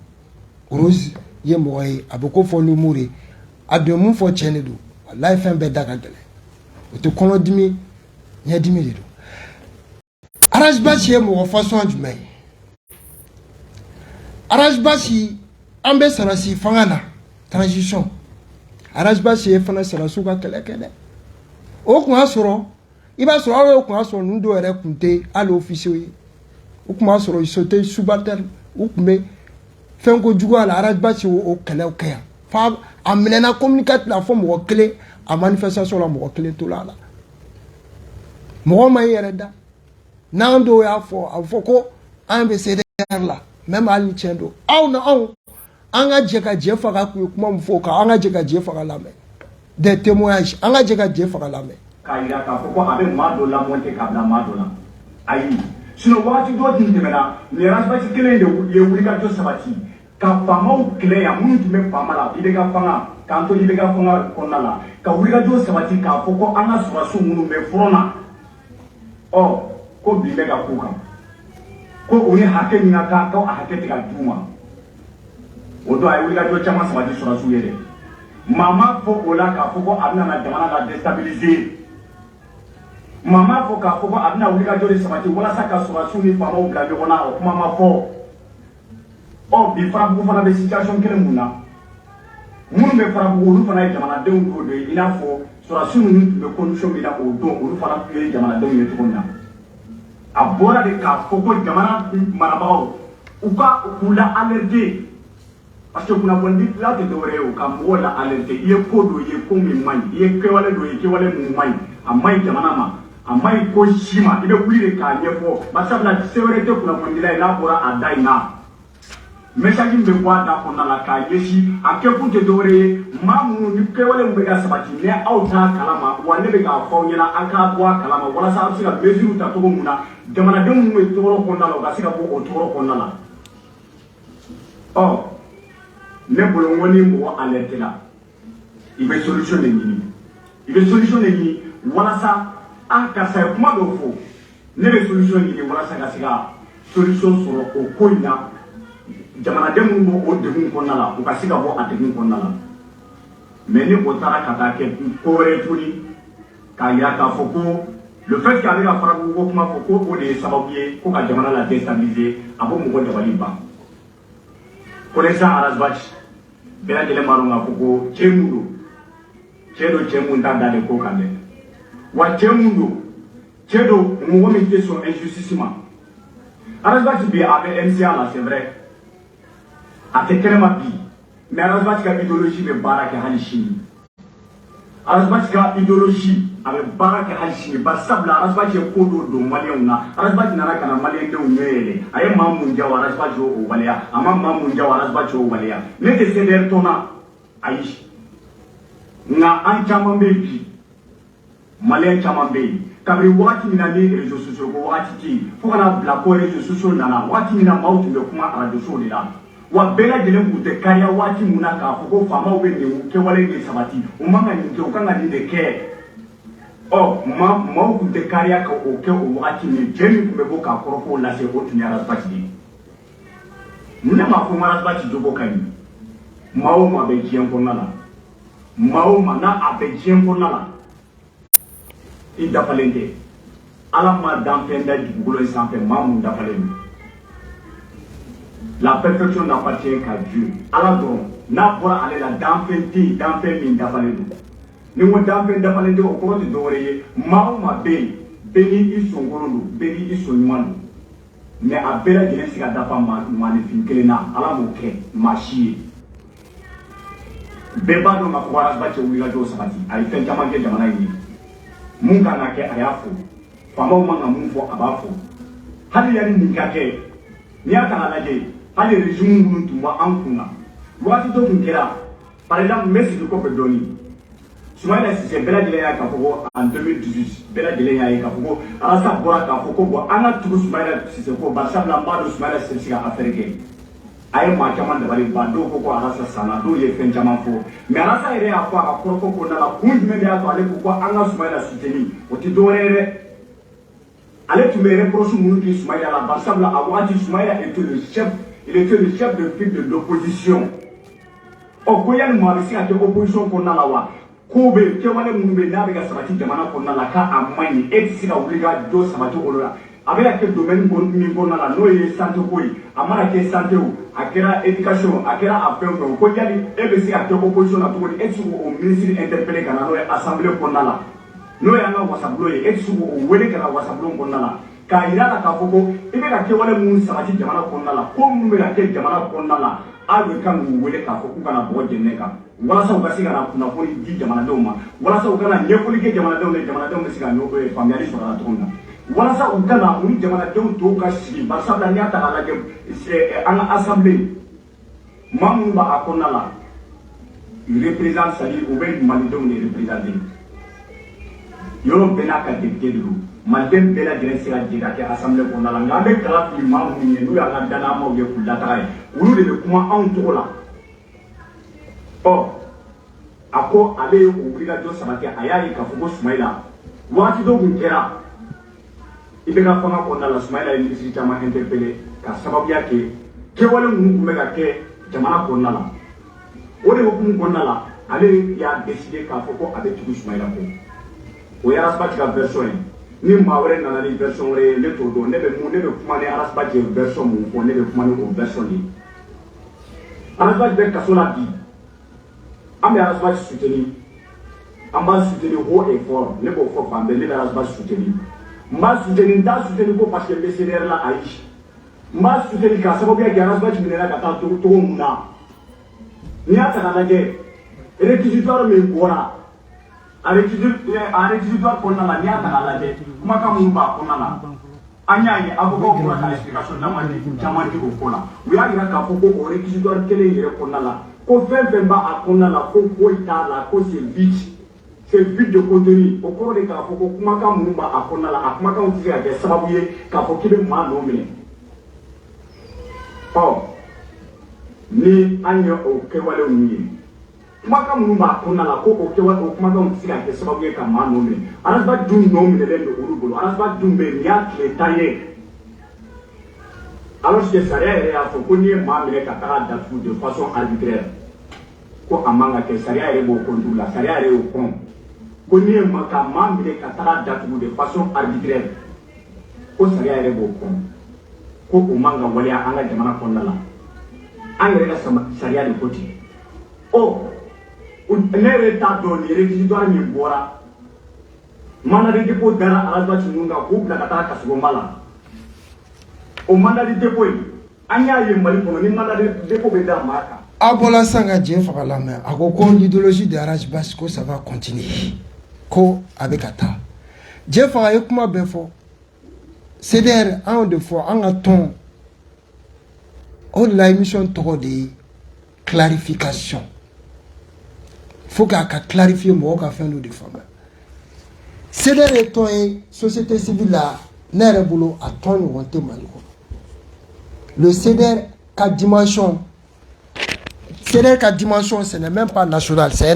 Rose ye mɔgɔ ye a bɛ ko fɔ l'humour ye a bɛ mun fɔ tiɲɛ de don wallahi fɛn bɛɛ da ka gɛlɛn o tɛ kɔnɔdimi ɲɛdimi de don Araj Basi ye mɔgɔ façon jumɛn ye Araj Basi an bɛ sarasi fanga na transition Araj Basi ye fana sarasiw ka kɛlɛ kɛ dɛ o kun y'a sɔrɔ i b'a sɔrɔ aw kun y'a sɔrɔ ninnu dɔw yɛrɛ kun tɛ hali officier ye o kun b'a sɔrɔ ils étaient subalternes u kun bɛ fɛn ko juguya la arabasi o kɛlɛw kɛ yan fa a minɛna communiqué la fɔ mɔgɔ kelen a manifestation la mɔgɔ kelen to la mɔgɔ ma yɛrɛ da n'an dɔw y'a fɔ a bɛ fɔ ko an bɛ CDR la même hali ni tiɲɛ don aw na anw an ka jɛ ka jɛ faga kun ye kuma min fɔ kan an ka jɛ ka jɛ faga lamɛn des témoignages an ka jɛ ka jɛ faga lamɛn k'a yira k'a fɔ ko a bɛ maa dɔ lamonter k'a bila maa dɔ la ayi sinon wagati dɔ tun tɛmɛna nin rasibasi kelen de ye wulikajɔ sabati ka faamaw kɛlɛ yan minnu tun bɛ faama la IBK fanga k'an to IBK fanga kɔnɔna la ka wulikajɔ sabati k'a fɔ ko an ka sɔrɔdasiw minnu bɛ front na ɔ ko bin bɛ ka k'u kan ko u ye hakɛ min ka kan ko a hakɛ tɛ ka d'u ma o don a ye wulikajɔ caman sabati sɔrɔdasiw ye dɛ maa ma fɔ o la k'a fɔ ko a bɛna na jamana la déstabiliser maa ma fɔ k'a fɔ ko a bɛna wulikajɔ de sabati walasa ka sɔrɔdasiw ni faamaw bila ɲɔgɔn na o kuma ma fɔ ɔ bi farabugu fana bɛ situation kelen mun na minnu bɛ farabugu olu fana ye jamanadenw dɔw de ye i n'a fɔ sɔrɔdasiw ninnu tun bɛ condition min na o don olu fana tun ye jamanadenw ye cogo min na a bɔra de k'a fɔ ko jamana marabagaw u ka k'u la alerter parce que kunnafonidila tɛ dɔwɛrɛ ye o ka mɔgɔw la alerter i ye ko dɔ ye ko min man ɲi i ye kɛwale dɔ ye kɛwale mun man ɲi a man ɲi jamana ma a man ɲi ko si ma i bɛ wuli de k'a ɲɛfɔ barisabula se wɛrɛ tɛ kunnafonidila ye n'a bɔra a da in na message min bɛ bɔ a da kɔnɔna la k'a ɲɛsin a kɛkun tɛ dɔwɛrɛ ye maa minnu ni kɛwale min bɛ ka sabati ni aw t'a kalama wa ne bɛ k'a fɔ aw ɲɛna an k'a bɔ a kalama walasa a bɛ se ka mesures ta cogo min na jamanadenw minnu bɛ tɔɔrɔ kɔnɔna la u ka se ka bɔ o tɔɔrɔ kɔnɔna la ɔ ne bolo n ko ni mɔgɔ alerte la i bɛ solution de ɲini i bɛ solution de ɲini walasa karisa ye kuma dɔw fɔ ne bɛ solution ɲini walasa ka se ka solution sɔrɔ o ko in na jamanaden minnu b'o degun kɔnɔna la u ka se ka bɔ a degun kɔnɔna la mais ni o taara ka taa kɛ ko wɛrɛ ye tuguni k'a yira k'a fɔ ko le fait qu'ale ka farabugu ko kuma fɔ ko o de ye sababu ye ko ka jamana la déstabiliser a b'o mɔgɔ dabali ban connaissant Arazbach bɛɛ lajɛlen b'a dɔn k'a fɔ ko cɛ mun don cɛ mun t'a dalen ko kan dɛ wa cɛ mun don cɛ don mɔgɔ min tɛ sɔn injustice ma Arazbach bi a bɛ MCA la c'est vrai a tɛ kɛnɛma bi mais Arazbach ka idéologie bɛ baara kɛ hali sini Arazbach ka idéologie a bɛ baara kɛ hali sini bari sabula Arazbach ye ko dɔ don maliyɛnw na Arazbach nana ka na maliyɛndenw ɲɛ yɛlɛ a ye maa mun diya Arazbach y'o waleya a ma maa mun diya Arazbach y'o waleya ne tɛ CDR tɔn na ayi nka an caman bɛ yen bi maliyɛn caman bɛ yen kabini wagati min na ni réseaux sociaux ko wagati tɛ yen fo ka na bila ko réseaux sociaux nana wagati min na maaw tun bɛ kuma radio sow de la wa bɛɛ lajɛlen tun tɛ kariya waati min na k'a fɔ ko faamaw bɛ nin kɛwale de sabati u man ka nin kɛ u kan ka nin de kɛ ɔ maaw tun tɛ kariya ka o kɛ o wagati min cɛ min tun bɛ bɔ k'a kɔrɔfɔw lase o tun ye Arazbach de ye ne m'a fɔ n ko Arazbach jogo ka ɲi maa o maa bɛ diɲɛ kɔnɔna la maa o maa n'a a bɛ diɲɛ kɔnɔna la i dafalen tɛ ala ma dan fɛn da dugukolo in sanfɛ maa mun dafalen don la perfection n'appartient qu'à Dieu ala dɔrɔn n'a bɔra ale la danfɛn tɛ yen danfɛn min dafalen don ni n ko danfɛn dafalen tɛ o kɔrɔ tɛ dɔwɛrɛ ye maa o maa bɛ yen bɛɛ ni i sɔnkolon don bɛɛ ni i sɔnɲuman don mais a bɛɛ lajɛlen se ka dafa maanifin kelen na ala m'o kɛ maa si ye bɛɛ b'a dɔn k'a fɔ ko Arazbach ye wulikajɔw sabati a ye fɛn caman kɛ jamana in ye mun kan ka kɛ a y'a fɔ faamaw man ka mun fɔ a b'a fɔ hali yanni nin ka kɛ n'i y'a ta k'a lajɛ hali régime minnu tun bɛ an kun na waati dɔ tun kɛra par exemple n bɛ sigi kɔfɛ dɔɔnin Soumaïla Cissé bɛɛ lajɛlen y'a k'a fɔ ko en 2018 bɛɛ lajɛlen y'a ye k'a fɔ ko Alassane bɔra k'a fɔ ko bon an ka tugu Soumaïla Cissé ko bari sabula n b'a dɔn Soumaïla Cissé bɛ se ka affaire kɛ a ye maa caman dabali ban dɔw ko ko Alassane sanna dɔw ye fɛn caman fɔ mais Alassane yɛrɛ y'a fɔ a ka kɔrɔfɔ kɔnɔna la kun jumɛn de y'a to ale ko ko an ka Soumaïla soutenir o tɛ dɔwɛrɛ ye dɛ ale tun bɛ reproche minnu kɛ Soumaïla la bari sabula a waati Soumaïla était le chef de file de l'opposition ɔ ko yanni maa bɛ se ka kɛ opposition kɔnɔna la wa ko bɛ yen kɛwale minnu bɛ yen n'a bɛ ka sabati jamana kɔnɔna la k'a man ɲi e tɛ se ka wuli ka dɔ sabati o la a bɛ ka kɛ domaine min kɔnɔna la n'o ye santé ko ye a mana kɛ santé o a kɛra éducation a kɛra a fɛn fɛn o ko yali e bɛ se ka kɛ opposition na cogo di e tɛ se k'o ministre interpellé ka na n'o ye assemblée kɔnɔna la n'o ye an ka wasabulon ye e tɛ se k'o wele ka na wasabulon kɔnɔna la k'a yira la k'a fɔ ko i bɛ ka kɛwale minnu sabati jamana kɔnɔna la ko minnu bɛ ka kɛ jamana kɔnɔna la aw de kan k'u wele k'a fɔ k'u kana bɔgɔ jɛnɛ kan walasa u ka se ka na kunnafoni di jamanadenw ma walasa u kana ɲɛfɔli kɛ jamanadenw ye jamanadenw bɛ se ka faamuyali sɔrɔ a la cogo min na walasa u kana u ni jamanadenw tɔw ka sigi barisabula n'i y'a ta k'a lajɛ an ka assemblée maa minnu b'a kɔnɔna la représente c'est-à-dire u bɛ malidenw de représenté yɔrɔ bɛɛ n'a ka député de don maliden bɛɛ lajɛlen se ka jɛ ka kɛ assemblée kɔnɔna la nka an bɛ kala fili maa minnu ye n'u y'an ka danayamaw ye k'u lataga ye olu de bɛ kuma anw cogo la ɔ a ko ale ye o wulikajɔ sabati a y'a ye k'a fɔ ko Sumayila waati dɔw tun kɛra i bɛ ka fanga kɔnɔna la Sumayila ye ministre caman interpellé ka sababuya kɛ kɛwale minnu tun bɛ ka kɛ jamana kɔnɔna la o de hukumu kɔnɔna la ale y'a décidé k'a fɔ ko a bɛ tugu Sumayila kɔ o ye Arasbach ka version ye ni maa wɛrɛ nana ni version wɛrɛ ye ne t'o dɔn ne bɛ kuma ni Arasbach ye version mun fɔ ne bɛ kuma ni o version de ye Arasbach bɛ kaso la bi an bɛ Arasbach soutenir an b'a soutenir haut et fort ne b'o fɔ fan bɛɛ ne bɛ Arasbach soutenir n b'a soutenir n t'a soutenir ko parce que n bɛ CDR la ayi n b'a soutenir k'a sababuya kɛ Arasbach minɛna ka taa cogo mun na n'i y'a ta k'a lajɛ réquisitoire min bɔra a réquisitoire kɔnɔna la n'i y'a ta k'a lajɛ kumakan minnu b'a kɔnɔna la an y'a ye avocat bɔra ka explication caman di o ko la u y'a yira k'a fɔ ko o réquisitoire kelen yɛrɛ kɔnɔna la ko fɛn fɛn b'a kɔnɔna la ko foyi t'a la ko c'est vide de contenu o kɔrɔ de k'a fɔ ko kumakan minnu b'a kɔnɔna la a kumakanw tɛ se ka kɛ sababu ye k'a fɔ k'i bɛ maa nɔ minɛ ɔ ni an ye o kɛwalew ninnu ye kumakan minnu b'a kɔnɔna la ko o kumakanw tɛ se ka kɛ sababu ye ka maa nɔ minɛ Arasbach dun nɔ minɛlen don olu bolo Arasbach dun bɛ yen nin y'a tile 10 ye alors que sariya yɛrɛ y'a fɔ ko n'i ye maa minɛ ka taga datugu de façon arbitraire ko a man ka kɛ sariya yɛrɛ b'o contour la sariya yɛrɛ y'o kɔn ko n'i ye ka maa minɛ ka taga datugu de façon arbitraire ko sariya yɛrɛ b'o kɔn ko o man ka waleya an ka jamana kɔnɔna la an yɛrɛ ka sariya de ko ten ne yɛrɛ t'a dɔn nin réquisitoire min bɔra mandat de dépôt dara Arasbach ninnu kan k'u bila ka taa kasobonba la o mandat de dépôt in an y'a ye Mali kɔnɔ ni mandat de dépôt bɛ da maa kan a bɔla san ka jɛ faga la mɛ a ko l'idéologie de Arasbach ko ça va continuer ko a bɛ ka taa jɛ faga ye kuma bɛɛ fɔ CDR an y'o de fɔ an ka tɔn o de la émission tɔgɔ de ye clarification faut k'a ka clarifier mɔgɔw ka fɛn dɔ de faamuya CDR ye tɔn ye société civile la ne yɛrɛ bolo a tɔn ɲɔgɔn tɛ Mali kɔnɔ le CDR ka dimension ce n'est même pas national c'est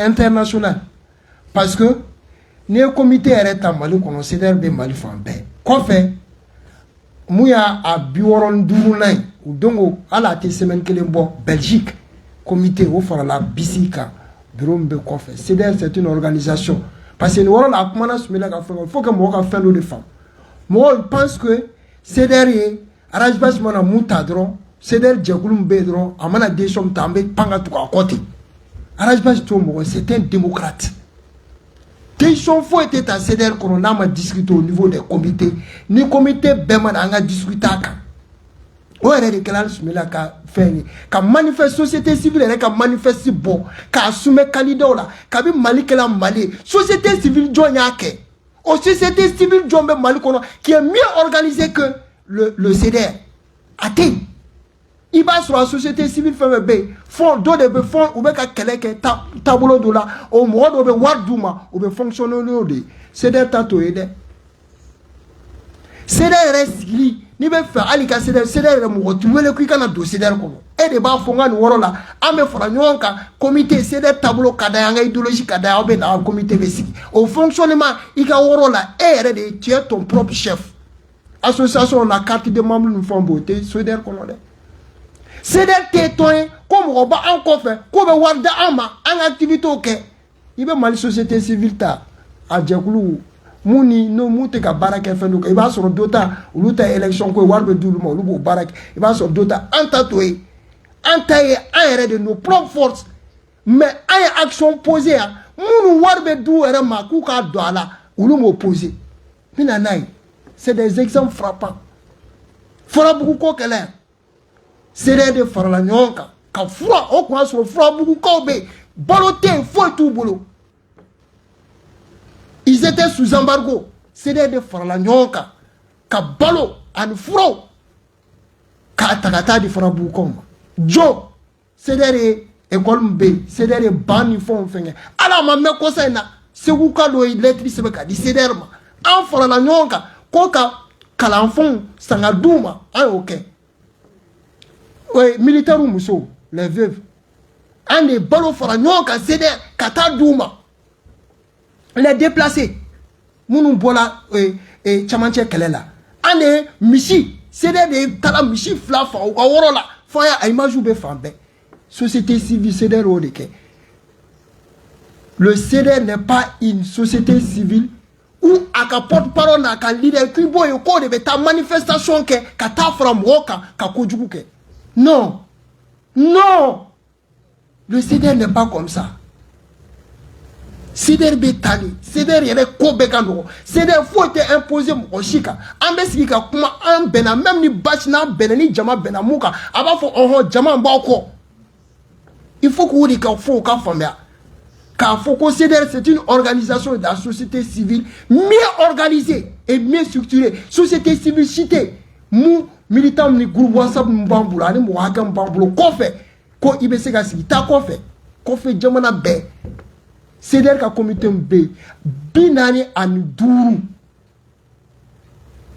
international parce que n'i ye comité yɛrɛ ta Mali kɔnɔ CDR bɛ Mali fan bɛɛ kɔfɛ mun y'a 65nan ye o dongo hali a tɛ semaine kelen bɔ Belgique comité o farala bisi kan bureau min bɛ kɔfɛ CDR c'est une organisation parce que nin yɔrɔ la a kumana Sumayila ka fɛn kan il faut que mɔgɔ ka fɛn dɔ de faamu mɔgɔw pense que CDR ye Arasbach mana mun ta dɔrɔn CDR jɛkulu min bɛ yen dɔrɔn a mana décision ta an bɛ pan ka tugu a kɔ ten Arasbach t'o mɔgɔ c'est un démocrate décision foyi tɛ ta CDR kɔnɔ n'a ma discuter au niveau des comités ni comité bɛɛ mana an ka discuter a kan o yɛrɛ de kɛla Sumayila ka fɛn ye ka manifeste société civile yɛrɛ ka manifeste bɔ k'a soumettre candidat la kabi Mali kɛla Mali ye société civile jɔn y'a kɛ o société civile jɔn bɛ Mali kɔnɔ qui est mieux organisé que le CDR a tɛ yen i b'a sɔrɔ a société civile fɛn fɛn bɛ yen fond dɔ de bɛ fond u bɛ ka kɛlɛ kɛ taabolo dɔ la o mɔgɔ dɔw bɛ wari d'u ma u bɛ fonctionner n'o de ye CDR ta t'o ye dɛ CDR yɛrɛ sigili n'i bɛ fɛ hali ka CDR yɛrɛ mɔgɔ t'i wele k'i kana don CDR kɔnɔ e de b'a fɔ n ka nin yɔrɔ la an bɛ fara ɲɔgɔn kan comité CDR taabolo ka d'a ye an ka idéologie ka d'a ye aw bɛ na comité bɛ sigi o fonctionnement i ka yɔrɔ la e yɛrɛ de tu es ton propre chef association la carte de membre ni fɛn b'o tɛ CDR kɔnɔ dɛ CDR tɛ tɔn ye ko mɔgɔ b'an kɔfɛ ko bɛ wari da an ma an ka activité kɛ i bɛ Mali société civile ta a jɛkulu mun ni no mun tɛ ka baara kɛ fɛn dɔ kɛ i b'a sɔrɔ dɔ ta olu ta élection ko ye wari bɛ di olu ma olu b'o baara kɛ i b'a sɔrɔ dɔ ta an ta t'o ye an ta ye an yɛrɛ de nos propres forces mais an ye action posée yan minnu wari bɛ di u yɛrɛ ma k'u k'a don a la ou l'homme opposé. C'est des exemples frappants. Fora beaucoup quoi qu'elle est. C'est des fora la nyonka. Quand froid, au coin sur froid beaucoup quoi bé. Baloté, faut tout boulot. Ils étaient sous embargo. C'est des fora la nyonka. Quand balo, en froid. Quand t'as dit fora beaucoup. Joe, c'est des écoles B, c'est des bancs ils font faire. Alors ma mère conseille na, c'est où quand l'électricité se fait, c'est des ma. En fora la nyonka. Quand l'enfant s'engadouma, ah ok. Oui, militaire ou mousso, les veuves. Un des ballons fora nyonka, c'est des katadouma. Les déplacés. Mounou bola et chamanche kelela. Un des michi, c'est des tala michi flafa ou aworola. Faya aimajou be fambe. Société civile, c'est des rôles. Le CDR n'est pas une société civile. Ou à ka porte-parole à ka leader qui boy au cours de ta manifestation que ta fra moka ka kojugu ke. Non. Non. Le CDR n'est pas comme ça. CDR betali, CDR yere ko bekando. CDR faut être imposé mo shika. Ambesi ka kuma an bena même ni batch na bena ni jama bena muka. Aba fo oho jama mbako. Il faut que vous dites qu'il faut ka famia. Car il faut considérer que c'est une organisation de la société civile mieux organisée et mieux structurée. Société civile citée. Mou militant ni groupe WhatsApp mbambula ni mwaka mbambulo kofe ko ibese ka sigi ta kofe kofe jamana be. C'est-à-dire que comité B binani an duru.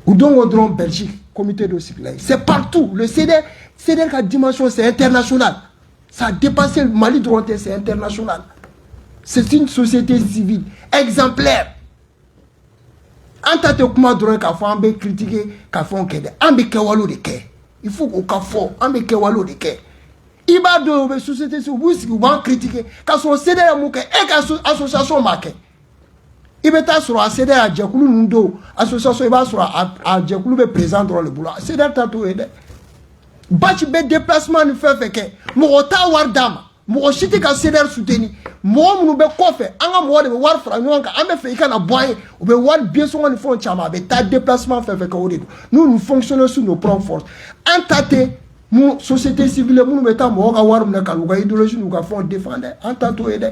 Ou donc au Belgique comité de cycle. C'est partout le CDR. C'est-à-dire que la dimension c'est international. Ça a dépassé le Mali Dronté, c'est international. C'est une société civile exemplaire. En tant que comment drôle qu'a fait un peu critiquer qu'a fait un kede, un peu kewalo de ke. Il faut qu'on qu'a fait un peu kewalo de ke. Il va de la société civile ou va critiquer quand son CDR mouke et qu'association marque. Il va être sur un CDR à Djakoulou Nundo, association il va sur à Djakoulou présent dans le boulot. CDR tatou aidé. Bâti be déplacement ne fait que Morota Wardama. Mo chiti ka CDR soutenu mo mu be kofe anga mo de war fra nyonka ame fe ikana boye ou be war bien son ni fon chama be ta déplacement fait que nous fonctionnons sur nos propres forces en tate mu société civile mu meta mo ga war mu na kaluga idéologie nous ga font défendre en tato aider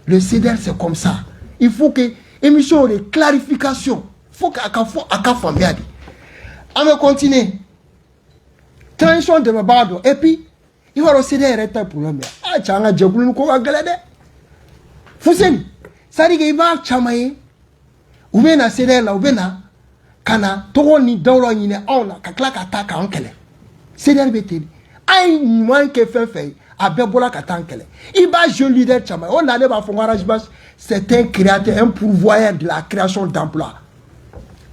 le CDR c'est comme ça il faut que émission de clarification faut qu'aka fo aka fambiadi ame continuer transition de mabado et puis il va aussi des résultats pour l'homme. Ah, tu as un djabulou ko galade. Fuseni, ça dit qu'il va chamaye. Ou bien na céder là ou bien na kana toro ni dawlo ni ne ona kakla kataka onkele. Céder beteli. Ay moins que fait a bebola katankele. Il va jeune leader chamaye. On allait ba fongara jibas, c'est un créateur, un pourvoyeur de la création d'emplois.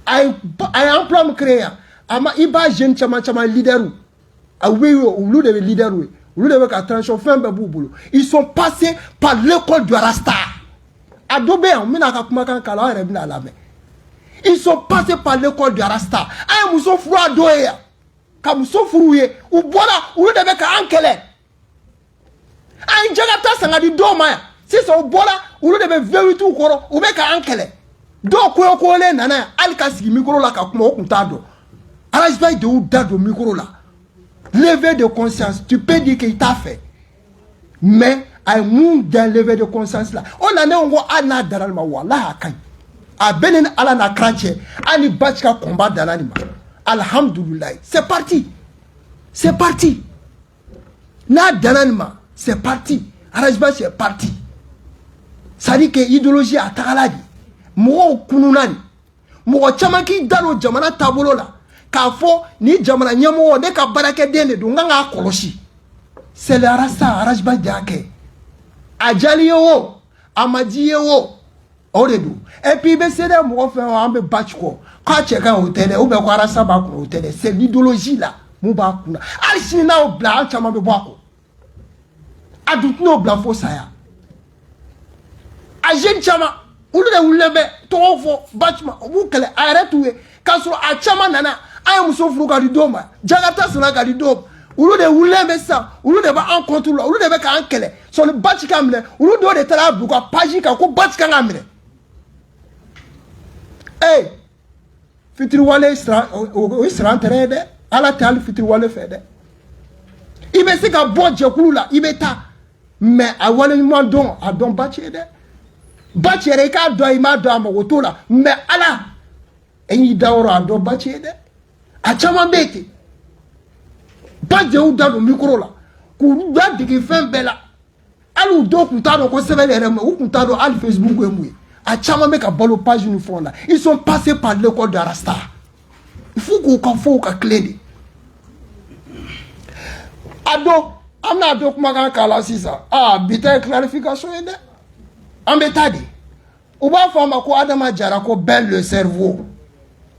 Ay emploi me créer. Ama il va jeune chama leader. Ah oui, ou le leader, oui. Ou le transition fin boulot. Ils sont passés par l'école de Rasta. Adobe, ils sont passés par l'école de Rasta. Ah, ils sont froids d'oeil. Comme ils sont frouillés. Ou voilà, ou le devait qu'ankele. Ah, il jagata sangadi doma. Si c'est au bola, ou le devait véritu ou koro, ou beka ankele. Donc, quoi, quoi, nana, alkasi micro la kakuma au kuntado. Arrête de ou dado micro là. Lever de conscience, tu peux dire qu'il t'a fait. Mais, à monde d'un lever de conscience là, on a un mot à la daralma wallah akai. A benen ala na kranche, ani bachka combat dans l'anima. Alhamdulillah, c'est parti. C'est parti. Na dalanima, c'est parti. Arajba c'est parti. Ça dit que idéologie a tagaladi. Mo kununani. Mo chamaki dalo jamana tabolo là. Kafo ni jamana nyamo ne ka barake dene do nganga koloshi c'est la rasta arajba jake ajali yo amaji yo oredu et puis be cede mo fe ambe batch ko ka cheka hotel ou be ko rasta ba ko hotel c'est l'idéologie là mo ba kuna alisi na o bla chama be bako adut no bla fo saya ajen chama ulebe to fo batchma ou kele arrêtuwe kasro a chama nana ay muso furu ka di doma jagata sala ka di doma ulu de wulembe sa ulu de ba en contrôle ulu de be ka ankele so le batch kamle ulu do de tala bu ka page ka ko batch ka ngamre Eh, Fitri Wale sera en train de ala tal Fitri Wale fait de. Il me dit qu'à boire Djekulu là, il beta. Mais à Wale Mandon, à Don Bachede. Bachede, ka do ima do amagoto là. Mais ala, et il daura à Don Bachede. A Chamambete. Bachede ou dans le micro là. Kou da digi fin bela. Alu do kuntado ko sebele reme ou kuntado al Facebook et mouy. A Chamambe ka bolo page uniforme là. Ils sont passés par l'école d'Arasta. Il faut qu'on clé. Ado, amna ado kumaga kala sisa. Ah, bita clarification ende. Ambetadi. Uba fama ko Adama Jara ko ben le cerveau.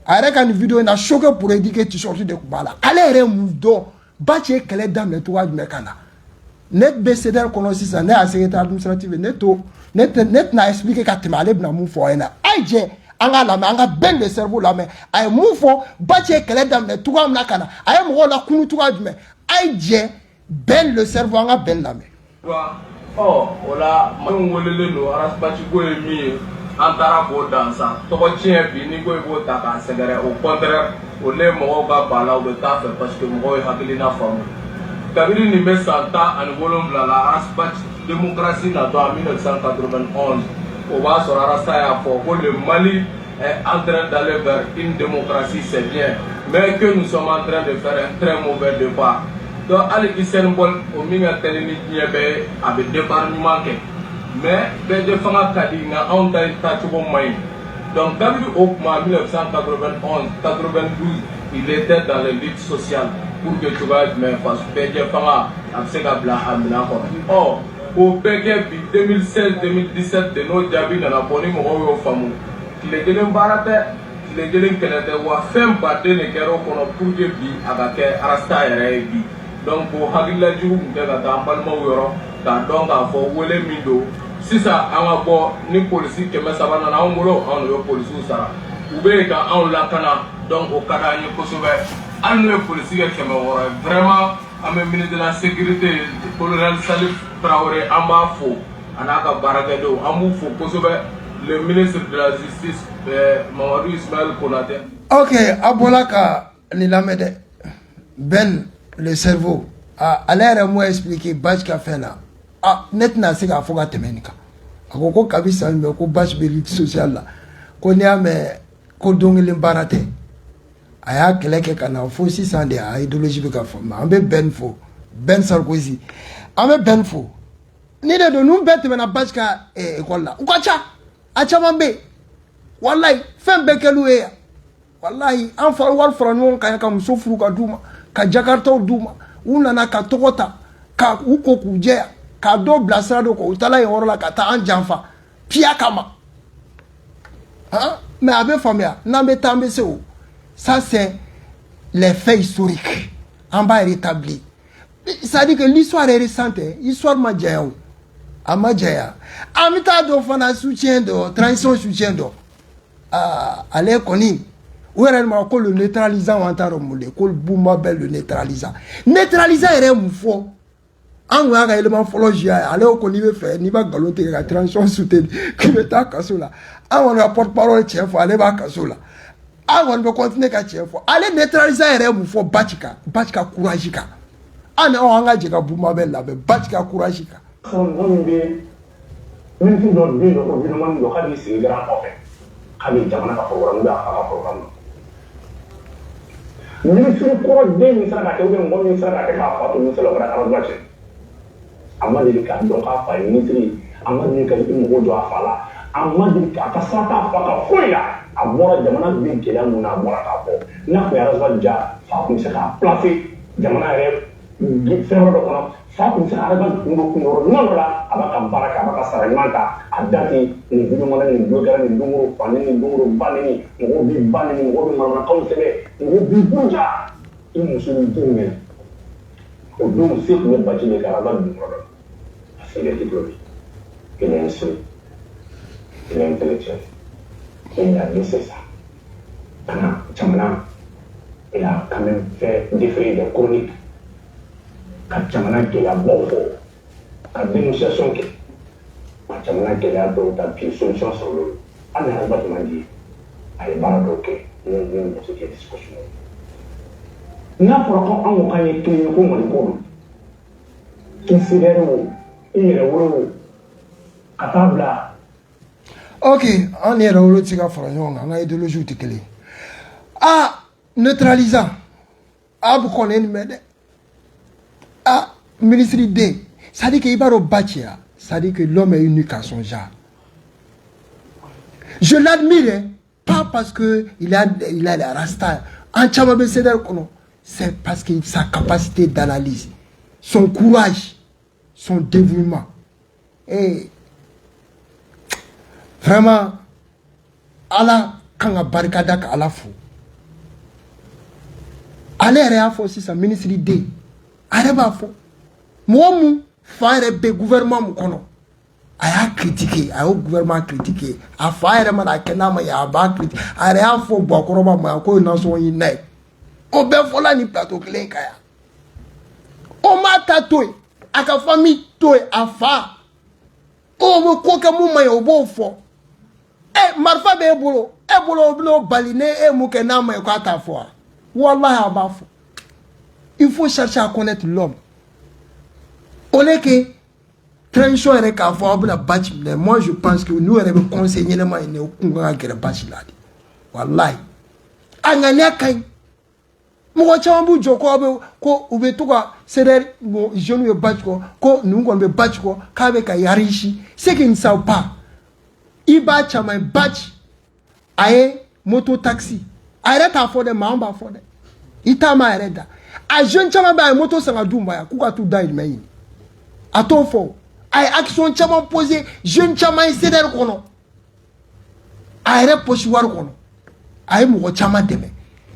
Avec une vidéo na choqué pour éduquer tu sorti de Kubala. Allez remoudo. Bache kele dam le toit du mekana. Net BCDR kono sisa ne a secrétaire administratif net na expliquer ka temale na mu fo ena. Aije anga la anga ben le cerveau la mais ay mu fo bache kele dam le toit mekana. Ay mo la kunu toit du me. Aije ben le cerveau anga ben la me. Oh, voilà, mon wolele no arasbachi go emi antara bo dansa. To ko chien bi ni go bo ta ka segere au contraire, o le mo ga bala o ta fe parce que mo hakili na famu. Kabiri ni me santa an wolom la arasbachi démocratie na do en 1991. O va sur arasa ya pour que le Mali est en train d'aller vers une démocratie, c'est bien, mais que nous sommes en train de faire un très mauvais départ. Donc, Ali Kissenbol, au milieu de l'Union, avec départ manqué. Mais, les défenseurs Kadina ont été tatoués maïs. Donc, dans le Oakma 1991-92, il était dans l'élite sociale pour que tu vas être même parce que les défenseurs ont été tatoués. Or, au PG 2016-2017, de nos diables dans la police, nous avons fait les débarrassés. Les délais qui étaient fait battre les kéros pour que bi avec Arasta et bi. Donc pour Hagila Djou, nous avons un palmo euro, donc à fond Wele Mido. Si ça a un bon ni policier qui met ça dans un molo, on le policier ça. Ou bien quand on l'a cana, donc au Canada, nous pouvons un nouveau policier qui me vraiment à mes ministre de la sécurité, pour le Salif Traoré, en bas faux, en a baragado, en mou faux, le ministre de la justice, Mamadou Ismaël Konaté. Ok, Abolaka Nilamede, Ben, le cerveau, a l'air à moi expliquer Bach qu'a fait là. Ah, net na c'est qu'à Foga Temenika. A Koko Kabisa, mais ko Bach Bélit social là. Qu'on y a, mais qu'on donne l'imbarate. Aya Keleke Kana, faut 600 de a idéologie de Kafama. Ambe Ben Fo, Ben Sarkozy. Ambe Ben Fo. Ni de nous bête, mais na Bach ka école là. Ou quoi ça? A Chamambe. Wallahi fen bekeluya wallahi an fa wal franon kan ka muso furu ka duma ka jakarta duma una na ka tokota ka uko kuje ka do blasado ko utala yoro la ka ta an janfa pia kama hein mais avec famille na me tambe se o ça c'est les faits historiques en bas rétabli ça dit que l'histoire est récente l'histoire majaya amajaya amita do fana soutien do transition soutien do allez koni ou réellement que le neutralisant entend remuler que le bouma bel le neutralisant est un faux en ou un élément phologia allez au koni veut faire ni va galoter la transition soutien qui veut ta kasola on rapporte parole chef allez va kasola on veut continuer ka chef allez neutralisant est un faux bachika couragika on engage ka bouma bel là bachika couragika on be même si dans le gouvernement local c'est grand problème. Kami jamana ka program da ka program ni sur ko de mi sara ka ko mo mi sara ka fa to mi sala ka ka ba che amma de ka do ka fa ni tri amma de ka ni mo do afala amma de ka ka sa ta fa ka foya amora jamana de ke la muna amora ka ko na ko ya razal ja fa ko se ka placer jamana re gi fero do ko fa ko se ara ban ngo ko no la aba ka baraka aba ka sara manta adati ni bidu mona ni do gara ni dunguro pani ni dunguro bani ni ngo bi bani ni ngo bi mara ko sebe ngo bi buja in musulmi tunge o dum se ko ba ci ni gara ban dunguro c'est le diplôme il est instruit il est intellectuel il a laissé ça Chamana il a quand même fait défrayer des chroniques quand Chamana qui a bon la dénonciation que Chamana qui a d'autres solutions sur le. On a un bâtiment dit a ye baara dɔw kɛ ni muso kɛ discussion n'a fɔra ko anw k'an ye kelen ye ko mali ko don k'i sɛbɛnni o i yɛrɛ wolo o ka taa bila. Ok, an yɛrɛ wolo tɛ se ka fara ɲɔgɔn kan an ka idéologie tɛ kelen neutralisant bu kɔnɔ nin mɛn dɛ ministre den c'est-à-dire que i b'a dɔn ba ci ya c'est-à-dire que l'homme est unique à son genre. Je l'admire pas parce que il a les rasta en caman bɛ CEDEAO kɔnɔ c'est parce que sa capacité d'analyse, son courage, son dévouement et vraiment ala kan ka barikada ka ala fo ale yɛrɛ y'a fɔ sisan ministre den a yɛrɛ b'a fɔ mɔgɔ mun fa yɛrɛ bɛ gouvernement mun kɔnɔ a y'a critiquer a y'o gouvernement critiquer a fa yɛrɛ mana kɛ n'a ma ɲɛ a b'a critiquer a yɛrɛ y'a fɔ Buwakɔrɔba ma ko nasɔn y'i na ye o bɛɛ fɔla ni plateau kelen kan yan o m'a ta to yen a ka famille to yen a fa o bɛ ko kɛ mun ma ɲɛ o b'o fɔ marifa b'e bolo o bɛn'o bali ne e mun kɛ n'a ma ɲɛ k'a t'a fɔ wa wallahi a b'a fɔ il faut chercher à connaître l'homme au lieu que transition yɛrɛ k'a fɔ aw bɛna basi minɛ moi je pense que n'u yɛrɛ bɛ conseil ɲɛnɛma ɲini u kun kan ka gɛrɛ basi la de wallahi a ŋaniya ka ɲi mɔgɔ caman b'u jɔ ko u bɛ to ka CEDEAO jeunes ye basi kɔ ko ninnu kɔni bɛ basi kɔ k'a bɛ ka enrichi c'est qu'ils ne savent pas i b'a caman basi a ye moto taxi a yɛrɛ t'a fɔ dɛ maa b'a fɔ dɛ i t'a ma yɛrɛ da a jeune caman bɛ a ye moto san ka d'u ma yan k'u ka t'u dahirimɛ ɲini a t'o fɔ a ye action caman posé jeune caman ye CEDEAO kɔnɔ a yɛrɛ poche wari kɔnɔ a ye mɔgɔ caman dɛmɛ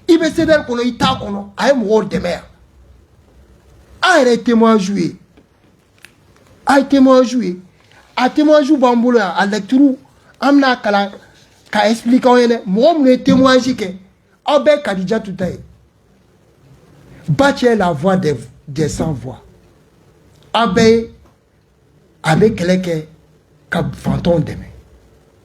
i bɛ CEDEAO kɔnɔ i t'a kɔnɔ a ye mɔgɔw dɛmɛ yan a yɛrɛ ye témoignage ye a ye témoignage ye a témoignage b'an bolo yan a lecture an bɛna kalan ka expliquer aw ye dɛ mɔgɔ minnu ye témoignage kɛ aw bɛɛ Kadijatu ta ye Bathie est la voix des sans voix aw bɛɛ ye a bɛ kɛlɛ kɛ ka fantanw dɛmɛ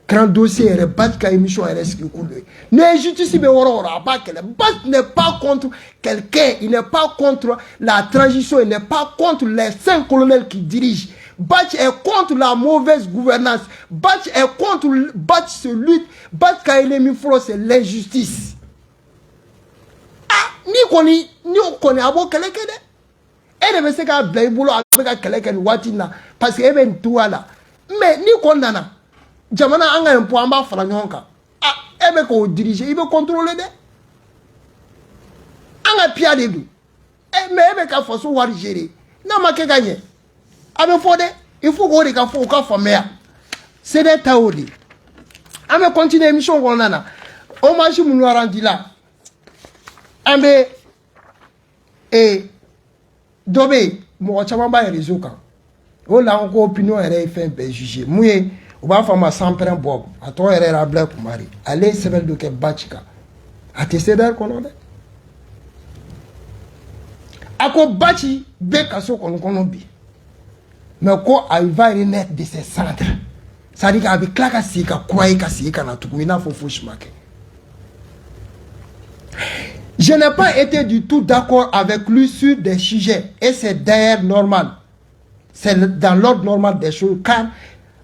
grand dossier yɛrɛ Bathie ka émission yɛrɛ sigi kun dɔ ye ne justice bɛ yɔrɔ o yɔrɔ a b'a kɛlɛ Bathie n'est pas contre quelqu'un il n'est pas contre la transition il n'est pas contre les 5 colonels qui dirigent Bathie est contre la mauvaise gouvernance Bathie est contre Bathie se lutte Bathie ka ennemi fɔlɔ c'est l'injustice ni kɔni a b'o kɛlɛ kɛ dɛ e de bɛ se k'a bila i bolo a bɛ ka kɛlɛ kɛ nin waati in na parce que e bɛ nin tuya la mais ni kɔni nana jamana an ka impôt an b'a fara ɲɔgɔn kan e bɛ k'o diriger i bɛ contrôler dɛ an ka piya de don mais e bɛ ka faso wari gérer n'a ma kɛ ka ɲɛ a bɛ fɔ dɛ il faut k'o de ka fɔ o ka faamuya CEDEAO ta y'o de an bɛ continuer émission kɔnɔna na hommage minnu arrangé la an bɛ dɔ bɛ yen mɔgɔ caman b'a réseau kan o la an ko opinion yɛrɛ ye fɛn bɛɛ juger mun ye u b'a fɔ a ma Sanpɛrɛn Bob a tɔgɔ yɛrɛ yɛrɛ Ablaye Kumari ale ye sɛbɛn dɔ kɛ Bathie kan a tɛ CEDEAO kɔnɔ dɛ a ko Bathie bɛ kaso kɔnɔ bi mais ko a va renaître de ses cendres c'est-à-dire a bɛ tila ka segin ka kura ye ka segin ka na tugun i n'a fɔ fosi ma kɛ. Je n'ai pas été du tout d'accord avec lui sur des sujets et c'est d'ailleurs normal. C'est dans l'ordre normal des choses car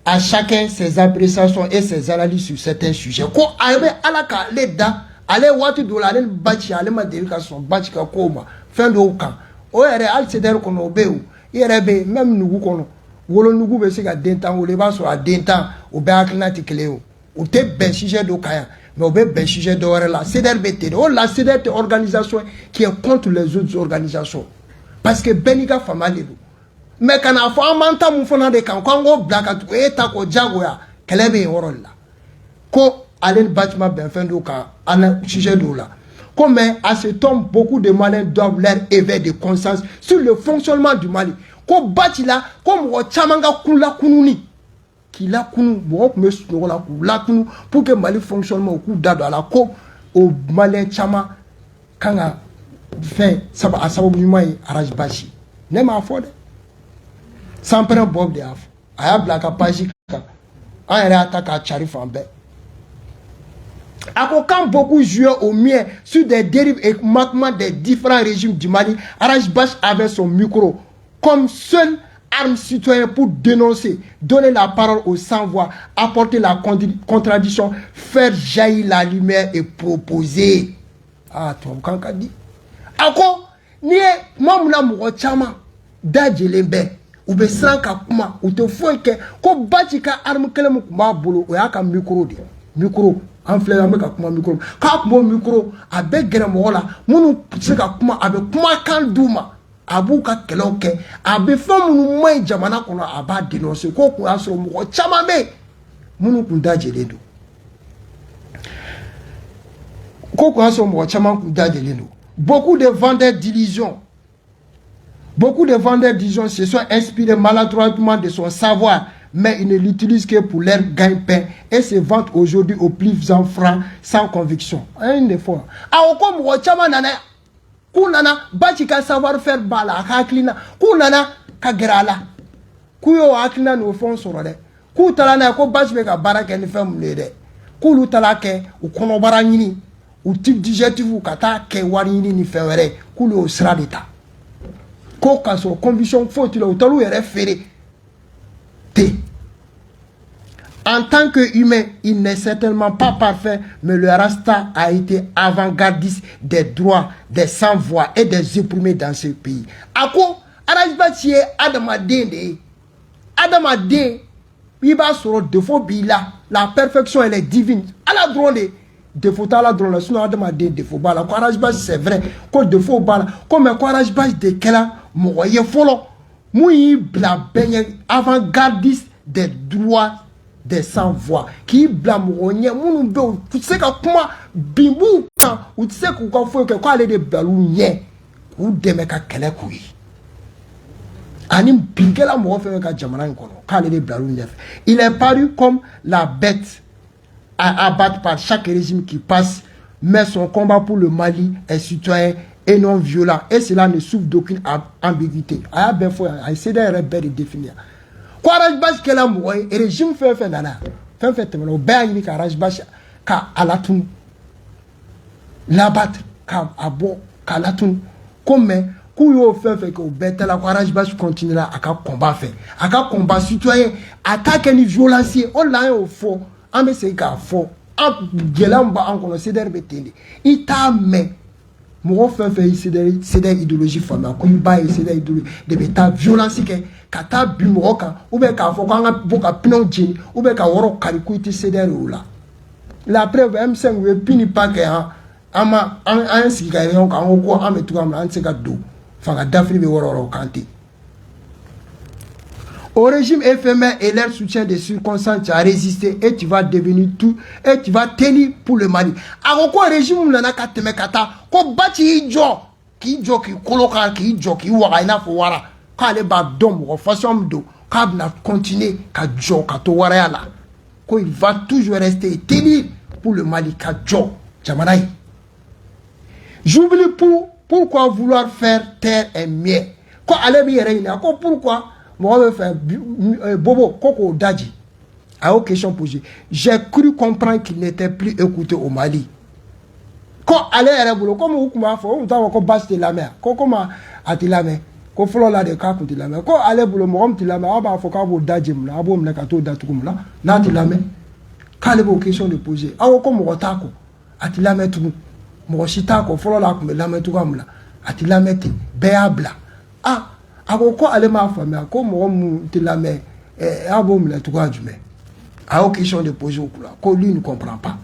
à chacun ses appréciations et ses analyses sur certains sujets. Ko abe alaka le da ale watu dola ale Bathie ale ma deli ka son Bathie ka ko ma fin do kan o yɛrɛ al CEDEAO kɔnɔ o bɛ o i yɛrɛ bɛ même nugu kɔnɔ wolo nugu bɛ se ka den tan wolo i b'a sɔrɔ a den tan o bɛɛ hakilina tɛ kelen ye o tɛ bɛn sujet dɔ kan yan mais au ben sujet de la CEDEAO BT. Oh la CEDEAO est une organisation qui est contre les autres organisations. Parce que Beniga Famali. Mais quand on a fait un temps, on de quand on black at eta ko jagoya kelebe orol la. Ko alen bâtiment ben fin do ka an sujet do la. Comme à ce temps beaucoup de Maliens doivent leur éveiller de conscience sur le fonctionnement du Mali. Ko bâti là comme o chamanga kula kununi. Qui la kunu pour que Mali fonctionne au coup d'ado à la coupe au Malien chama kanga fin saba asabu nyumai araj bashi ne ma fode Sanpɛrɛn Bob de af aya blaka paji ka an yɛrɛ attaque a Charif en bɛɛ Quand beaucoup jouaient au mien sur des dérives et manquements des différents régimes du Mali, Arajbash avait son micro comme seule arme citoyenne pour dénoncer, donner la parole aux sans-voix, apporter la contradiction, faire jaillir la lumière et proposer. Ah, tu vois, quand on dit. Ako, ni mamuna mouchama, dajelembe, ou be sanka kuma, ou te fouille que, ko bachika arme kelem kuma bolo, ou yaka micro de. Micro, en fleur, avec kuma micro. Quand mon micro, avec Gremola, mon seka kuma, avec kuma kandouma. Abuka keloke abe fam nu mai jamana kono aba dénoncer ko ko aso mo chama me munu kunda jeledo ko ko aso mo chama kunda jeledo. Beaucoup de vendeurs d'illusions se sont inspirés maladroitement de son savoir, mais ils ne l'utilisent que pour leur gagne-pain et se vantent aujourd'hui au plus en francs sans conviction. Une fois a ko mo chama nana kunana bachika savoir faire bala haklina kunana kagrala kuyo haklina no fon sorode ku talana ko bachbe ka baraka ni fem ne de kulu talake u kono baranyini u type digestif kata ke warini ni fewere kulu o sradita ko kaso conviction faut le talu yere fere te. En tant qu'humain, il n'est certainement pas parfait, mais le Rasta a été avant-gardiste des droits, des sans-voix et des opprimés dans ce pays. Ako, Arajbatie Adamadé, il va sur le défaut bila, la perfection elle est divine. À la drone, défaut à la drone, sinon Adamadé défaut bala. Arajbatie c'est vrai, que défaut bala, comme Arajbatie de quel moyen follow, mouille bla baigne avant-gardiste des droits des sans-voix qui blâment mon tu sais que comment bimbu quand ou tu sais que faut que quoi aller de balounie ou de meka kele kui anim pingela mo fait ka jamana kono quand aller de balounie. Il est paru comme la bête à abattre par chaque régime qui passe, mais son combat pour le Mali est citoyen et non violent, et cela ne souffre d'aucune ambiguïté. Ah ben faut essayer de définir. Arajbash kela moy régime fait nana fait temelo ba ni ka Arajbash ka alatun labat ka abo ka alatun comme kuyo fait que betela Arajbash continuera à combat fait aka combat citoyen attaque ni violence on l'a au fond ame se ka fo en gelamba en kono ceder betende ita me mo fait c'est des idéologies fondées comme ba c'est des idéologies de beta violence que kata bimoka ou bien ka fo kanga boka pinon jini ou bien ka woro kalikuiti ceder oula. La preuve M5 we pini pa ke ama an sika yon ka ngoko ametu amla an seka do fanga dafri be woro kanti. Au régime éphémère et leur soutien des circonstances, tu as résisté et tu vas devenir tout et tu vas tenir pour le Mali. Alors quoi régime nana kateme kata ko bati jo ki koloka ki jo ki wara ina fo wara ka le ba dom ko façon do ka na continuer ka jo ka to wara la ko il va toujours rester tenir pour le Mali ka jo jamanai. J'oublie pourquoi vouloir faire terre et mieux. Ko ale bi yere ina ko pourquoi moi, je faire Bobo Koko Daji. À aux questions posées. J'ai cru comprendre qu'il n'était plus écouté au Mali. Quand allez à la boulot, comme vous m'avez fait, vous avez bâché de la mer. Comment a-t-il la mer? Quand vous l'avez de cas contre la mer. Quand allez boulot, moi, je la mer. Ah, bah, faut qu'on vous daji, là, ah, bon, m'nakato datukum là. Là, tu la mer. Quand les vos questions de poser. Ah, comme vous otako. A-t-il la mer tout? Moi, chitako, faut la comme la mer tout comme là. A-t-il la mer? Béabla. Ah. Ako ale ma famille ako mo mu te la mais abo me la toi du mais a aucune question de poser au là ko lui ne comprend pas.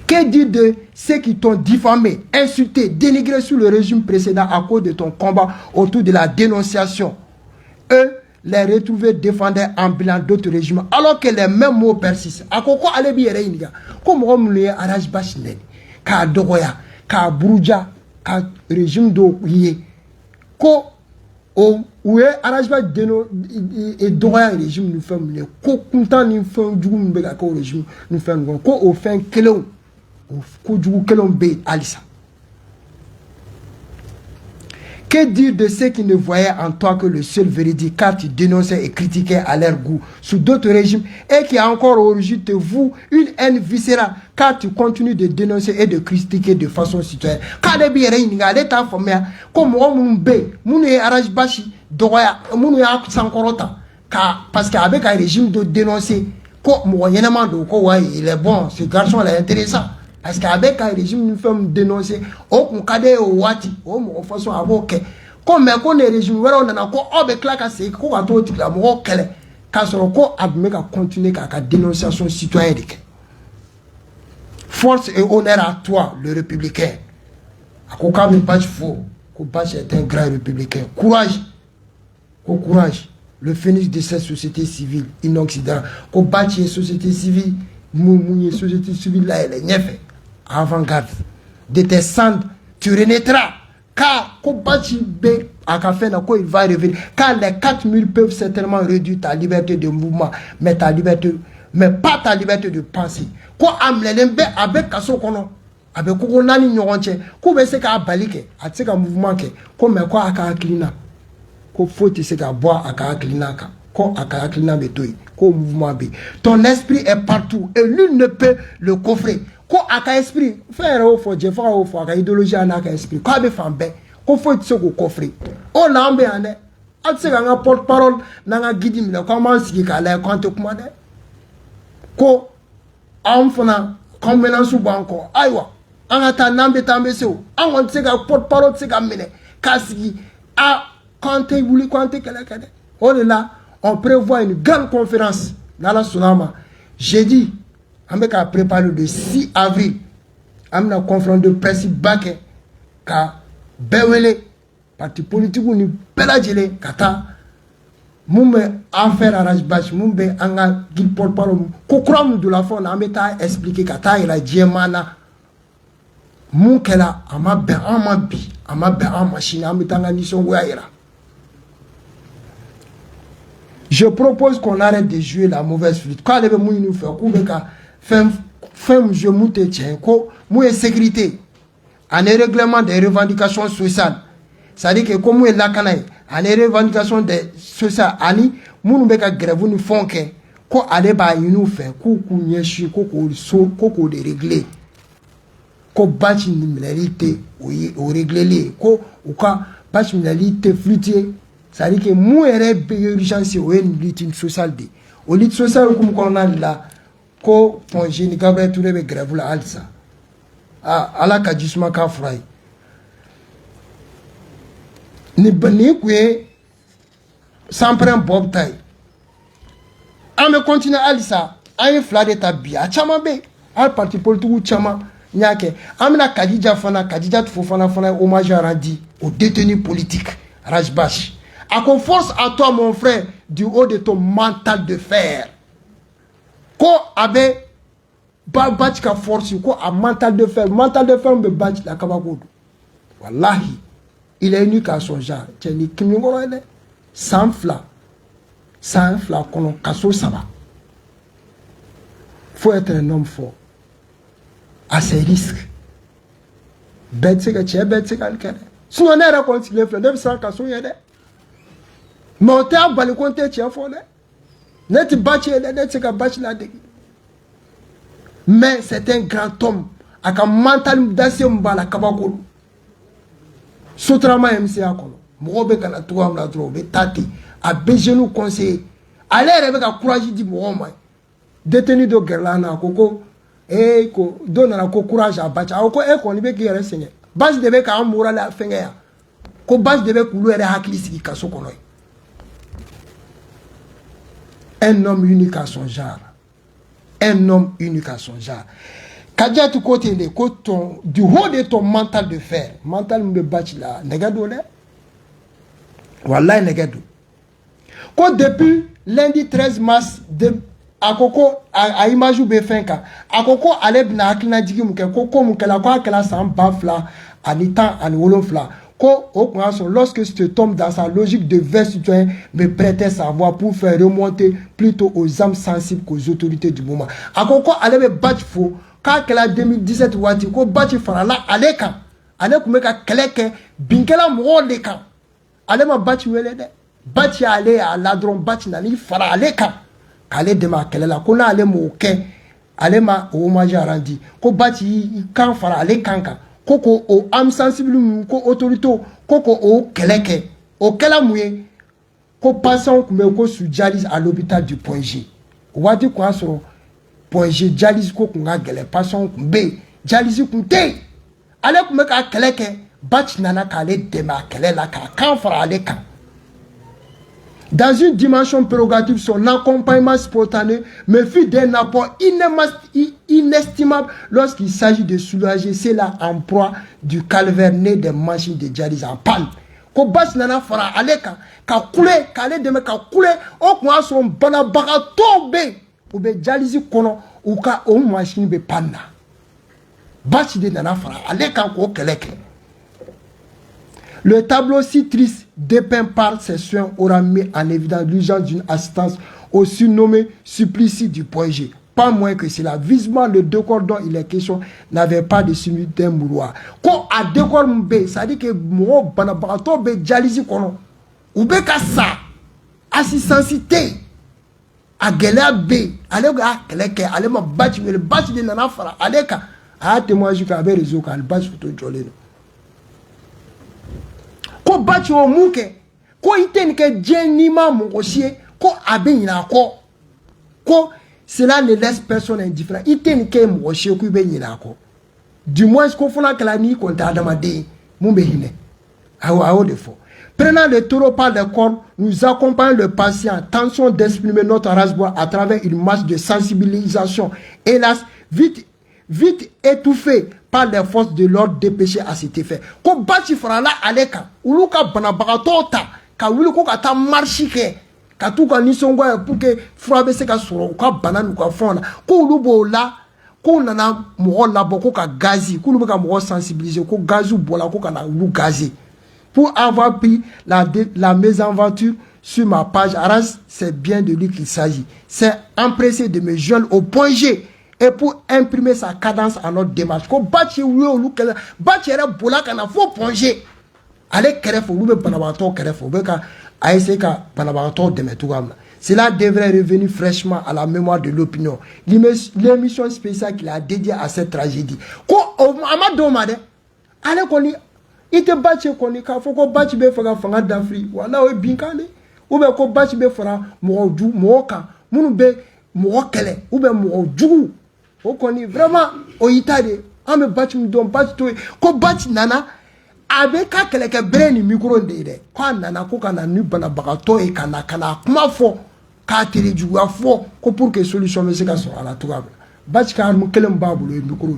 Que dire de ceux qui t'ont diffamé, insulté, dénigré sous le régime précédent à cause de ton combat autour de la dénonciation? Eux les retrouver défendeurs en bilan d'autres régimes alors que les mêmes mots persistent. Ako ale bi yere iniga ko mo mu Arajbash ne ka dogoya ka buruja ka régime do yé ko où est Arajbash et droit régime nous fait le ko content ni fait du be ka ko régime nous fait ko au fin kelon ko du kelon be alisa. Que dire de ceux qui ne voyaient en toi que le seul véridique, car tu dénonçais et critiquais à leur goût sous d'autres régimes, et qui a encore aujourd'hui te vous une haine viscérale, car tu continues de dénoncer et de critiquer de façon citoyenne. Car des biens l'état formé comme on bé, mon arrache bashi, doya, mon sankorota, car parce qu'avec un régime de dénoncer, moyennement de quoi il est bon, ce garçon est intéressant. Parce qu'avec un régime, nous faisons dénoncer, on cadre au wati, on façon avocat. Comme on est régime, on a encore un claque, qu'on a tout la mort qu'elle car son corps a continué à dénonciation citoyenne. Force et honneur à toi, le républicain. À quoi me bâche faux, Koubache est un grand républicain. Courage, courage. Le phénix de cette société civile inoxydable. Koubache est société civile, moumouye société civile là, elle est niefée. Avant-garde. De tes cendres, tu renaîtras. Car Koubache B à café n'a quoi il va revenir. Car les 4000 peuvent certainement réduire ta liberté de mouvement, mais ta liberté, mais pas ta liberté de penser. Quoi amlelembe avec kaso kono. Avec koko nani nyoronche. Ko be se ka balike, atseka mouvement ke. Ko me kwa aka klina. Ko faut se ka boire aka klina ka. Ko aka klina betoi. Ko mouvement be. Ton esprit est partout et nul ne peut le coffrer. Ko aka esprit, faire au fo, je fa au fo aka idéologie anaka esprit. Ko be fambe. Ko faut se ko coffrer. O lambe ane. Atseka nga porte-parole nanga gidi mi comment siki ka la kwante kumade. Ko amfona kombena su banko aywa angata nambe tambe seo angon tseka porte-parole tseka mine kasigi a quand voulu quand kele kele. On est là, on prévoit une grande conférence dans la Sunama jeudi on a préparé le 6 avril on a conférence de presse baké ka bewele parti politique ni peladjele kata Moumbe affaire à Rajbach, Moumbe anga gil porte-parole, kokram de la fond, on a expliqué kata il a diemana, moukela ama ben amabi, ama ben amachine, ametanga nison ouaira. Je propose qu'on arrête de jouer la mauvaise flûte. Quand les mouilles nous fait, koubeka, femme, je moute tien, ko, mouille sécurité, en règlement des revendications sociales. C'est-à-dire que comme il la canaille, en revendication des sociales, ani, moun beka grève nous font que, ko ale ba nous fait, ko nyeshi, ko de régler, ko bâti une réalité, ou régler les, ko ou ka bâti une réalité flûtier. C'est-à-dire que mou ere urgence ou une lutte sociale de, au lutte sociale comme qu'on a là, ko pongé ni Gabriel Touré be grève la alsa, ala kadjisma ka fray. Ni kwe sans prendre Bob Taille. On me continue à ça. On flade tabi. A chama be. Al parti politique ou chama nyake. Amina Kadija Fana, Kadija Fofana Fana hommage rendu aux détenus politiques Rajbach. A qu'on force à toi mon frère du haut de ton mental de fer. Ko abe batch ka force ko a mental de fer me batch la kabagodo. Wallahi. Il est unique à son genre. Sans fla, qu'on casse ça va. Faut être un homme fort. À ses risques. Bête c'est que tu es bête c'est quelqu'un. Si on est réconcilié, il faut sans casse on y est. Mais on t'a pas le compte tu es fort. Net bâti net c'est que bâti la dégâts. Mais c'est un grand homme. Avec un mental d'assez mbala kabakolo. Sotrama MCA kono mobe kana tuwa mla dro be tati a bejenu conseiller allez avec a courage di mooma détenu de gerlana koko ko dona na ko courage a bacha ko ko ni be ki yere senye base de be ka amura la fenga ya ko base de be kulu ere hakili siki kaso kono un homme unique à son genre un homme unique à son genre. Kadja tu côté les coton du haut de ton mental de fer, mental me batch là, negado là. Wallahi negado. Quand depuis lundi 13 mars de akoko a image be finka, akoko aleb na akina digi muke koko muke la kwa kala sam bafla anitan an wolofla. Ko au lorsque je tombe dans sa logique de vers citoyen me prêtait sa voix pour faire remonter plutôt aux âmes sensibles qu'aux autorités du moment. Akoko alebe batch faux. Quand elle a 2017 wati ko bati farala aleka ale kun bɛ ka kɛlɛ kɛ binkɛla mɔgɔw de kan ale ma Bachi wele dɛ Bachi ale a la dɔrɔn Bachi nani fara ale kan k'ale dɛmɛ a kɛlɛ la ko n'ale m'o kɛ ale ma o hommage rendu ko Bachi kan fara ale kan kan ko o âme sensible ko autorité ko o kɛlɛ kɛ o kɛla mun ye ko patient kun bɛ ko sous dialyse à l'hôpital du Point G o waati kun y'a sɔrɔ Point G dialyse ko kun ka gɛlɛn patient kun bɛ yen dialyse kun tɛ yen ale kun bɛ ka kɛlɛ kɛ Bachi nana k'ale dɛmɛ a kɛlɛ la k'a kan fara ale kan. Dans une dimension prérogative, son accompagnement spontané me fit d'un apport inestimable lorsqu'il s'agit de soulager ceux-là en proie du calvaire né des machines de dialyse en panne. Ko Bachi nana fara ale kan ka kule k'ale dɛmɛ ka kule o kun y'a sɔrɔ banabagatɔw bɛ yen u bɛ dialyse kɔnɔ u ka o machine bɛ panne na. Bachi de nana fara ale kan k'o kɛlɛ kɛ. Le tableau si triste dépeint par ses soins aura mis en évidence l'urgence d'une assistance au surnommé supplice du Point G. Pas moins que cela, visiblement le décor dont il est question n'avait pas de simili d'un mouroir. Quand à décor m'be, ça dit que mon banabato be dialyse kono, ou be kasa, assistantité, a gela be, ale ga keleke, ale ma Bachi, le Bachi de nana fara, ale ka, a témoigné qu'avait réseau quand le Bachi photo jolé. Ko Bachi o muke ko iten ke jenima mongosie ko abe nyina ko cela ne laisse personne indifférent iten ke mongosie ko be nyina ko du moins ko fona kala ni ko ta adamade mumbe hine awo defo prenant le taureau par le corps nous accompagnons le patient tension d'exprimer notre ras-bois à travers une marche de sensibilisation hélas vite étouffé par les forces de l'ordre dépêchées à cet effet. Ko Bachi fara la aleka, ulu ka banabagatɔ ta, ka wuli ko ka taa marche kɛ, ka t'u ka nisɔngoya pour que fura bɛ se ka sɔrɔ u ka bana n'u ka fɛnw na. Ko ulu b'o la, ko nana mɔgɔ labɔ ko ka gazi, k'ulu bɛ ka mɔgɔ sensibiliser, ko gaziw bɔla ko ka na ulu gazi. Pour avoir pris la mésaventure sur ma page, Aras, c'est bien de lui qu'il s'agit. C'est empressé de me joindre au Point G. Et pour imprimer sa cadence à notre démarche. Ko Bachi ou Bachi era bola kana fo Point. Ale kerefo ou be banabato kerefo be ka aise ka banabato de metugam. Cela devrait revenir fraîchement à la mémoire de l'opinion. L'émission spéciale qu'il a dédiée à cette tragédie. Ko amado made ale koni ite Bachi koni ka fo ko Bachi be fanga d'Afrique. Wala o binkane. Ou be ko Bachi be fara mo du mo ka munu be mo kele ou be mo jugu. O koni vraiment o itade ame Bachi don Bachi to ko Bachi nana abe ka keleke breni micro ndede ko nana ko kana nu bana bagato e kana kuma fo ka tiri juwa fo ko pour que solution me se ka so ala to gabla Bachi ka mu kelem babulo e micro.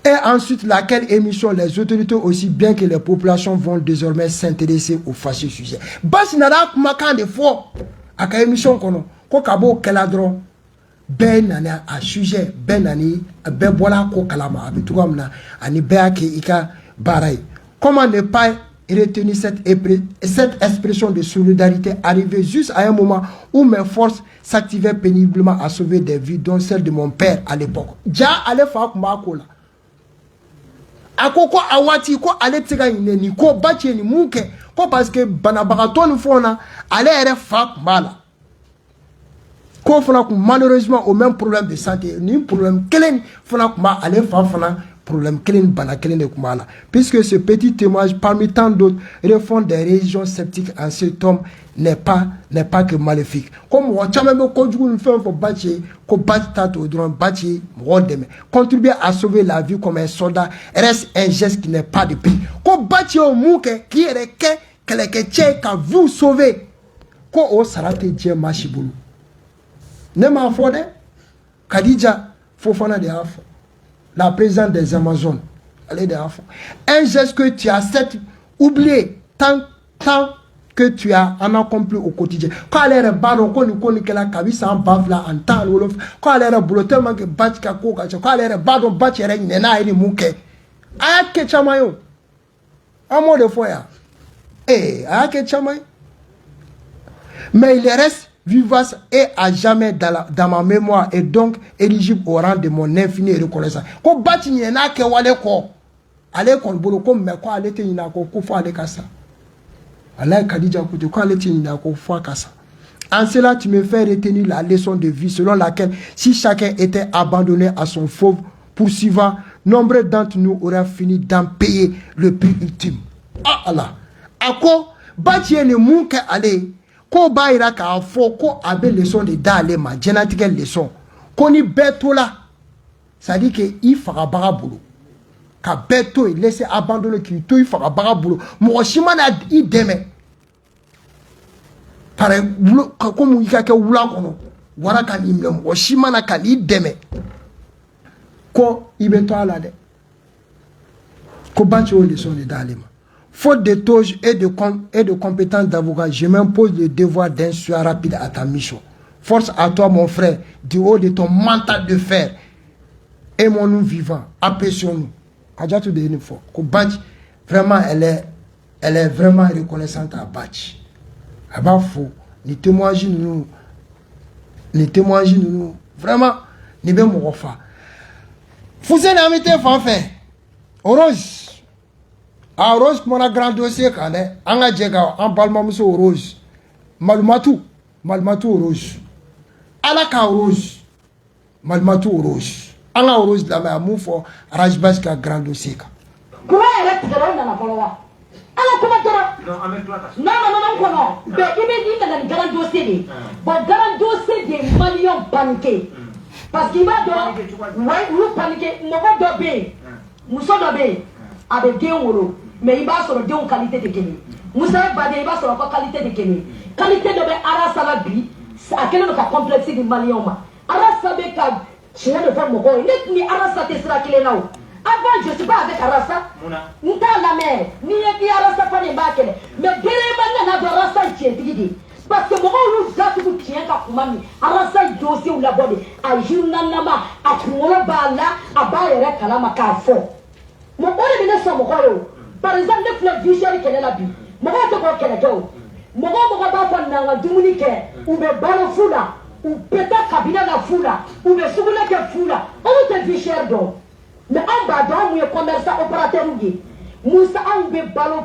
Et ensuite, laquelle émission les autorités aussi bien que les populations vont désormais s'intéresser au fâcheux sujet. Bachi nana kuma kan de fo aka émission kono ko kabo keladron ben nani a sujet ben nani ben bola ko kalama abitugamna ani beake ika baray. Comment ne pas retenir cette expression de solidarité arrivée juste à un moment où mes forces s'activaient péniblement à sauver des vies dont celle de mon père à l'époque. Ja ale fa kuma ko la akoko awati ko ale tiga ni ko Bachi ni muke ko parce que banabagato ni fona ale ere fa mala. Malheureusement au même problème de santé ni problème kelen fana kuma ale fa fana problème kelen bana kelen de kuma la puisque ce petit témoignage parmi tant d'autres refont des régions sceptiques en cet homme n'est pas que maléfique comme on chama me ko jugu ni fɛn fɔ Bachi ko Bachi tato dron Bachi mɔgɔ dɛmɛ contribuer à sauver la vie comme un soldat reste un geste qui n'est pas de prix ko Bachi o muke qui yɛrɛ kɛ kɛlɛkɛcɛ ka vie sauver ko o sarate diɲɛ machi bolo. Ne m'a fondé Khadija Fofana de Afro, la présidente des Amazones. Elle est de Afro. Un geste que tu as oublié tant que tu as en accompli au quotidien. Quand elle est baron, quand nous qu'elle a kabisa en bafla en temps wolof, quand elle est boulot tellement que Bachi ka ko quand elle est baron Bachi est nena eni muke. Ayat ke chamayo. Un mot de fois. Ayat ke chamayo. Mais il reste vivace et à jamais dans ma mémoire et donc éligible au rang de mon infini reconnaissance. Ko bati ni na ke wale ko. Ale kon bolo ko me ko ale te ni na ko fo ale kasa. Allah Khadija ko ko ale te ni na ko fo kasa. En cela, tu me fais retenir la leçon de vie selon laquelle si chacun était abandonné à son fauve poursuivant, nombreux d'entre nous auraient fini d'en payer le prix ultime. Ah Allah. Ako bati ni munke ale ko ba ira ka fo ko abe leçon de dale ma genetique leçon. Ko ni beto la. Ça dit que il fera barabulu. Ka beto il laisse abandonner qui to il fera barabulu. Mo shimana i deme. Par comme il y a que wula kono wara kan imlem o shimana kan i deme ko ibeto ala de ko banchi o leçon de dalema. Faute de toge et de compétences d'avocat, je m'impose le devoir d'un soin rapide à ta mission. Force à toi, mon frère, du haut de ton mental de fer. Aimons-nous vivants, apprécions-nous. Kadjatou de une fois. Vraiment, elle est vraiment reconnaissante à Batch. Elle va fou. Ni témoignage nous. Vraiment, ni bien mon refa. Vous êtes amité fanfait. Orange. A Rose mon grand dossier quand anga jega en palma muso Rose malmatu Rose ala ka Rose malmatu Rose anga Rose la ma mu fo rajbas ka grand dossier ka quoi elle tigara na folowa ala kuma tara non kono be ibe di na grand dossier ni bo grand dossier de million paniqué parce qu'il m'a donné ouais ou paniqué mo do be muso do be avec des wolo. Mais il va sur le déon qualité de Kéné. Moussa Badé, il va sur la qualité de Kéné. Qualité de Arasalabi, à quel est le complexe du Malion. Arasabe Kab, chien de femme, il n'est ni Arasa Tessera qu'il est là. Avant, je ne suis pas avec Arasa. Nous t'as la mer, ni Arasa Fane Bakele. Mais Guéréman n'a pas Arasa qui est dit. Parce que mon loup gâte vous tient à Koumami, Arasa dossier ou la bonne, à Journanama, à Koumola Bala, à Bayer Kalama Kafo. Mon bon est son royaume. Par exemple, le fleuve visuel qu'elle est la vie. Moi, je crois qu'elle est là. Moi, je vais faire un Dominique, ou me ballon foula, ou peut-être cabinet la foula, ou me souvenir que foula. On est visuel donc. Mais en bas, dans le commerçant opérateur, Moussa a un ballon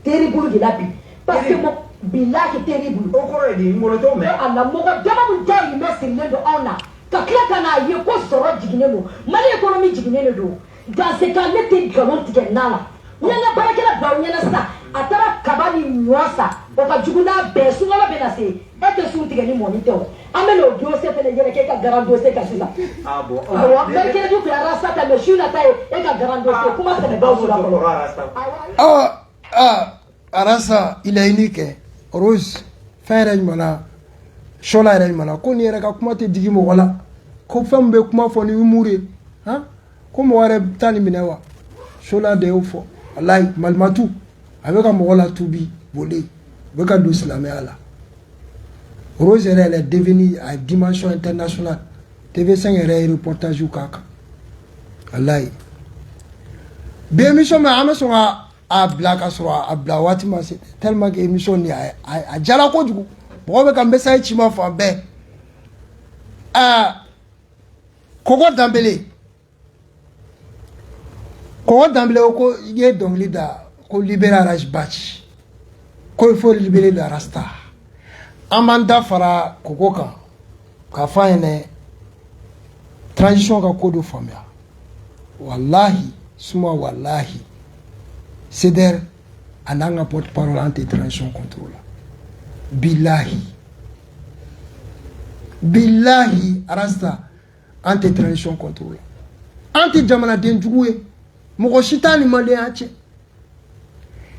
terrible de la vie. Parce que mon bilan est terrible. Au cours de l'immobilier, mais à la mort, je vais vous dire, c'est le honor. Quand quelqu'un a eu quoi sera digné, mal économie digné le dos. Dans ces cas, les têtes galons tiennent là. Nous n'avons pas la baronne ça. À ta cabane, ça. On va du coup là, baisser la benasse. Et que sous tes moniteur. Amène au dossier, fait les gens qui ont garanti dossier comme ça. Ah bon. Alors, mais quel est le rasta, ta monsieur, la taille, et qu'à garanti dossier. Comment ça ne va pas Ah, Arasa, il est unique. Rose, faire une mana. Chola une mana. Qu'on y rega comment te dit moi voilà. Qu'on fait un peu comment faut nous mourir. Hein? Comme on a tani minewa. Chola de ofo. Allah malmatu avec un mola toubi volé avec un douce la méala. Rose elle est devenue à dimension internationale. TV5 est reportage au kaka. Allah. Bien mission mais ameson a black asura a blawati ma c'est tellement que émission ni a jala ko du coup. Pour avec un message qui m'a fait ben. Koko Dambélé. Koko Dambélé ko yé donc lida ko libérer Rajbach. Ko il faut libérer la Rasta. Amanda fara Koko kan ka fa ene transition ka ko do famia. Wallahi suma wallahi Ceder ananga porte-parole anti-transition contrôle. Billahi Rasta anti-transition contrôle. Anti-jamana denjoué. Moko shitani male ache.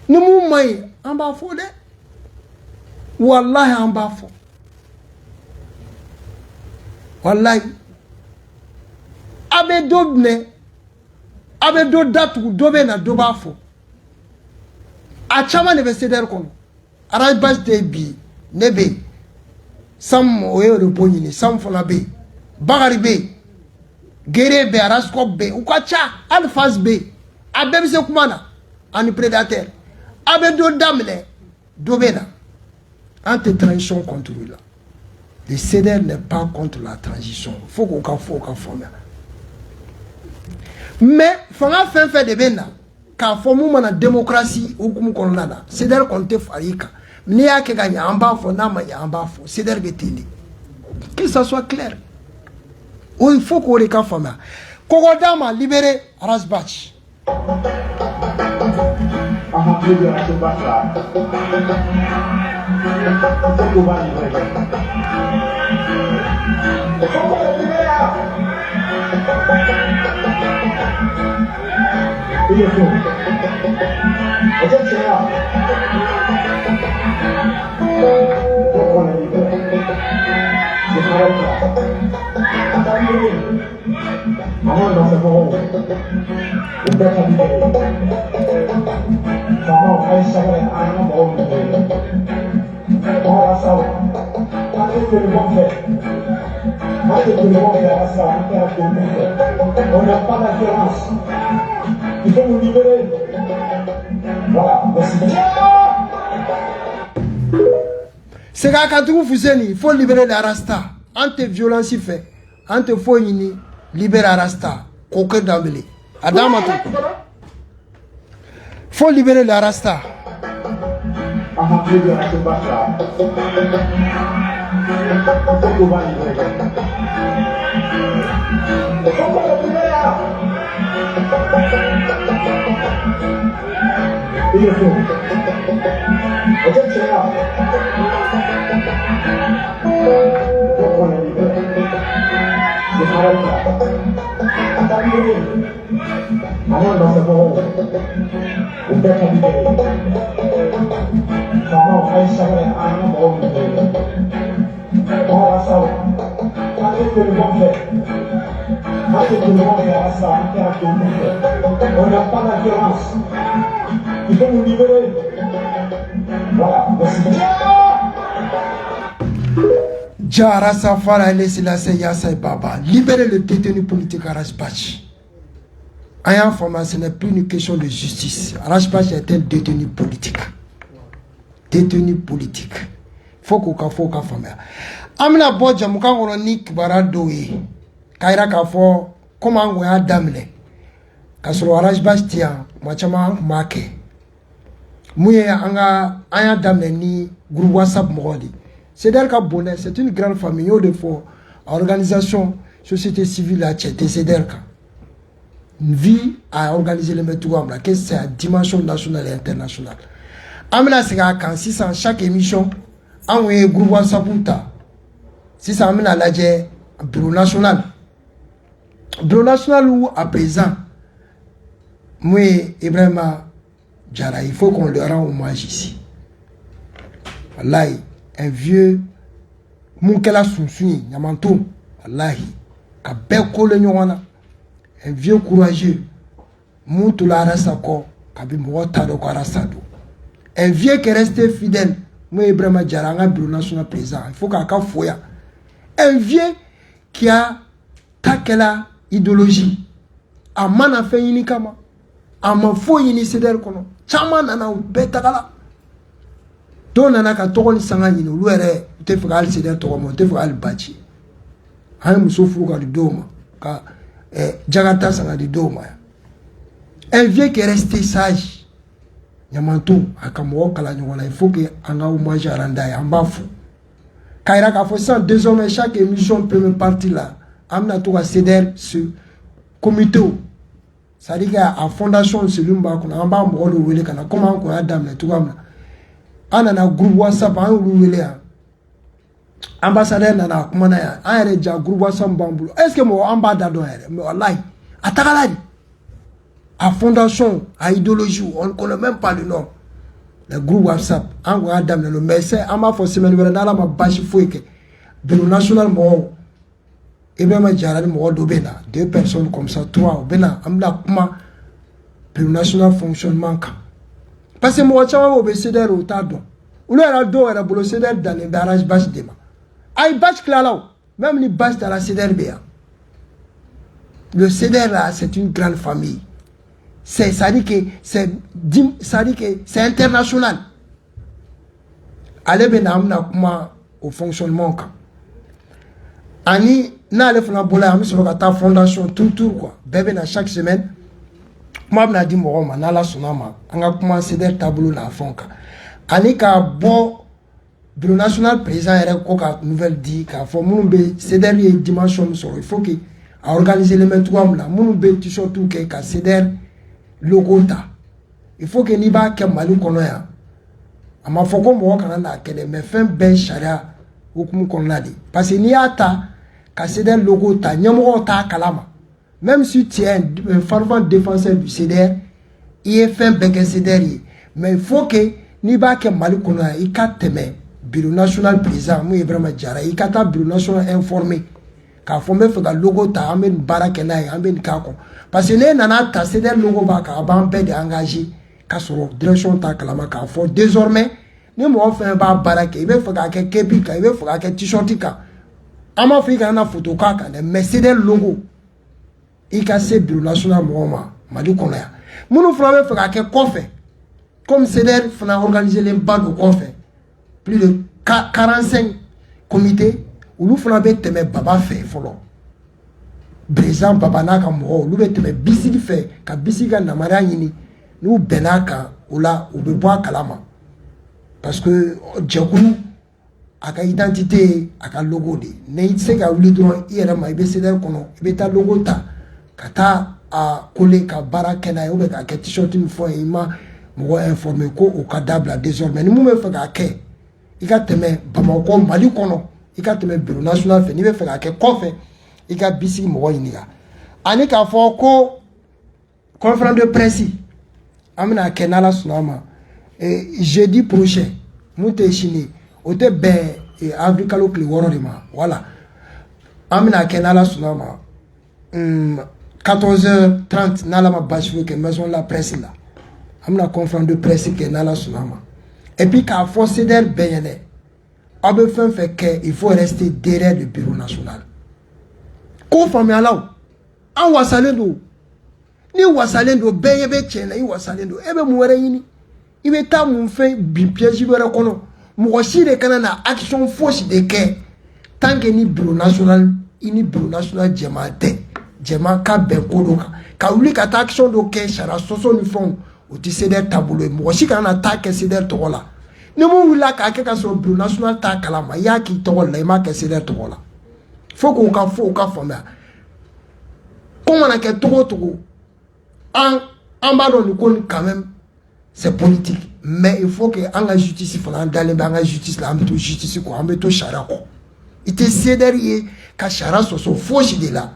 Ni mu mai amba fo de. Wallahi amba fo. Wallahi. Abe dobne. Abe do datu dobe na doba fo. A chama ne be Ceder kono. Rajbach de bi nebe. Sam oyo de ponyini, sam fona be. Bagari be. Gere be, Araskop be, Ukacha, Alphas be, Abem se kumana, ani prédateur. Abe do damle, dobena. Ante transition contre là. Le CEDER n'est pas contre la transition. Il faut qu'on forme. Mais, il faut faire des bénas. Quand on forme la démocratie, ou comme on l'a, CEDER compte farika. N'y a que gagner en bas, CEDER bétini. Que ça soit clair. Ou il faut qu'on les forme. Kogodama libéré Rasbach. On n'a pas d'alternance. Il faut nous libérer. Voilà, merci. C'est quand il faut libérer la Rasta. Ante violence fait. Ante faut libérer la Rasta. Coquet d'ambelé. Adam faut libérer la Rasta. On n'a pas d'alternance. Il faut nous libérer. Voilà, merci. Jara Safara Lessilase Yassai Baba. Libérer le détenu politique à Rasbach. En format, ce n'est plus une question de justice. Rasbach est un détenu politique. Détenu politique. Faut qu'on forme. Amina Bodja Mukango Nik Baradoe. Kaira Kafo, comment on a damné. Kasro Rasbach tient, Machama Make. Mouye anga damné ni groupe WhatsApp Morodi. CEDER ka bonnet, c'est une grande famille de fois. Organisation, société civile à Tchète, CEDER ka. Une vie à organiser les méthodes, que c'est à dimension nationale et internationale. Amina Sega quand 600 chaque émission, envoyé groupe WhatsApp Pouta. 600 amina l'adje bureau national. Bureau national où à présent, moi, Ibrahima Jara, il faut qu'on leur rende hommage ici. Wallahi. Un vieux Moukela Soussoui, Yamantou, Wallahi, Kabeko le Nywana, un vieux courageux, Moutula Rasako, Kabimota de Kwarasado, un vieux qui est resté fidèle, moi Ibrahima Djaranga, bureau national présent, il faut qu'à Kafoya, un vieux qui a takela idéologie, a mana fait inikama, a ma fo ini CEDER kono, chama nana betakala. Donc, on a un tour de sangani, nous l'ouéré, tu fais al CEDER tourment, tu fais al bachi. Un moussoufou du dôme, car Jagata sanga du dôme. Un vieux qui est resté sage, Yamantou, à Kamou, il faut que un hommage à Randaï, en bafou. Kaira Kafosan, désormais, chaque émission peut me partir là. Amna tout à CEDER, ce comité. Ça dit qu'à la fondation, c'est l'umba, qu'on a en bas, comment on a dame, tout comme là. On a un groupe WhatsApp, on a un ambassadeur, on a un groupe WhatsApp. Est-ce que moi, en bas d'adon, mais wallahi, à Tagalani, à fondation, à idéologie, on ne connaît même pas le nom. Le groupe WhatsApp, on a un le message, on a forcément une bâche fouille, bureau national, moi, et bien, moi, deux personnes comme ça, trois, bena, amla, comment, bureau national fonctionnement. Parce que moi, je suis CEDER au tardon. Ou là, il y a un CEDER dans les barrages bâches de ma. Aïe, bâche là, même les bâches dans la CEDER béa. Le CEDER là, c'est une grande famille. Ça dit que c'est international. Allez, ben, amna comment au fonctionnement. ani n'ale fana bola ami sɔrɔ ka taa fondation tout quoi bɛɛ bɛ na chaque semaine kuma bɛna di mɔgɔw ma n'ala sɔnna ma an ka kuma CDR taabolo n'a fɛnw kan ani k'a bɔ bureau national président yɛrɛ ko ka nouvelle di k'a fɔ minnu bɛ CDR ye dimension min sɔrɔ il faut que a organiser les mêmes cogoya min na minnu bɛ t-shirtiw kɛ ka CDR logo ta il faut que n'i b'a kɛ Mali kɔnɔ yan a ma fɔ ko mɔgɔ kana n'a kɛ dɛ mais fɛn bɛɛ sariya hukumu kɔnɔna de parce que n'i y'a ta ka CDR logo ta ɲɛmɔgɔw t'a kalama même si tu es un fervent défenseur du CDR i ye fɛn bɛɛ kɛ CDR ye mais il faut que n'i b'a kɛ Mali kɔnɔ yan i ka tɛmɛ bureau national président mun ye Ibrahima Diarra i ka taa bureau national informé k'a fɔ n bɛ fɛ ka logo ta an bɛ nin baara kɛ n'a ye an bɛ nin k'a kɔnɔ parce que n'e nana ta CDR logo b'a kan a b'an bɛɛ de engagé k'a sɔrɔ direction t'a kalama k'a fɔ désormais ni mɔgɔ fɛn b'a baara kɛ i bɛ fɛ k'a kɛ kepi kan i bɛ fɛ k'a kɛ t-shirt kan an m'a fɔ i kana photo k'a kan dɛ mais CDR logo i ka se bureau national mɔgɔw ma Mali kɔnɔ yan minnu fana bɛ fɛ k'a kɛ kɔfɛ comme CDR fana organisé len ba don kɔfɛ plus de 45 comités olu fana bɛ tɛmɛ Baba fɛ fɔlɔ président Baba n'a ka mɔgɔw olu bɛ tɛmɛ Bisiki fɛ ka Bisiki ka namariya ɲini n'u bɛnn'a kan o la u bɛ bɔ a kalama parce que jɛkulu a ka identité a ka logo de ne i tɛ se ka wuli dɔrɔn i yɛrɛ ma i bɛ CDR kɔnɔ i bɛ taa logo ta ka taa a coller ka baara kɛ n'a ye ou bien k'a kɛ t-shirt min fɔ i ma mɔgɔ informé ko o ka dabila désormais ni mun bɛ fɛ k'a kɛ i ka tɛmɛ Bamakɔ Mali kɔnɔ i ka tɛmɛ bureau national fɛ n'i bɛ fɛ k'a kɛ kɔfɛ i ka Bisiki mɔgɔ ɲininka ani k'a fɔ ko conférence de presse an bɛna kɛ n'ala sɔnna ma jeudi prochain mun tɛ sini o tɛ bɛn avril kalo tile 6 de ma voilà an bɛna kɛ n'ala sɔnna ma 14h30 n'ala ma basi foyi kɛ maison de la presse la an bɛna conférence de presse kɛ n'ala sɔnna ma et puis k'a fɔ CDR bɛɛ ɲɛna aw bɛ fɛn fɛn kɛ il faut rester derrière le bureau national ko faamuyala o an wasalen don ni wasalen don bɛɛ ɲɛ bɛ tiɲɛ na i wasalen don e bɛ mun wɛrɛ ɲini i bɛ taa mun fɛn bi piège wɛrɛ kɔnɔ mɔgɔ si de kana na action fosi de kɛ tant que ni bureau national i ni bureau national jɛman tɛ jɛman ka bɛn ko dɔ kan ka wuli ka taa action dɔ kɛ sariya sɔsɔ ni fɛnw o tɛ CDR taabolo ye mɔgɔ si kana na taa kɛ CDR tɔgɔ la ni mun wulila k'a kɛ ka sɔrɔ bureau national t'a kalama i y'a k'i tɔgɔ la i m'a kɛ CDR tɔgɔ la fo k'o ka fɔ o ka faamuya ko mana kɛ togo o togo an b'a dɔn nin ko nin quand même c'est politique mais il faut que an ka justice fana an dalen bɛ an ka justice la an bɛ to justice kɔ an bɛ to sariya kɔ i tɛ CDR ye ka sariya sɔsɔ fosi de la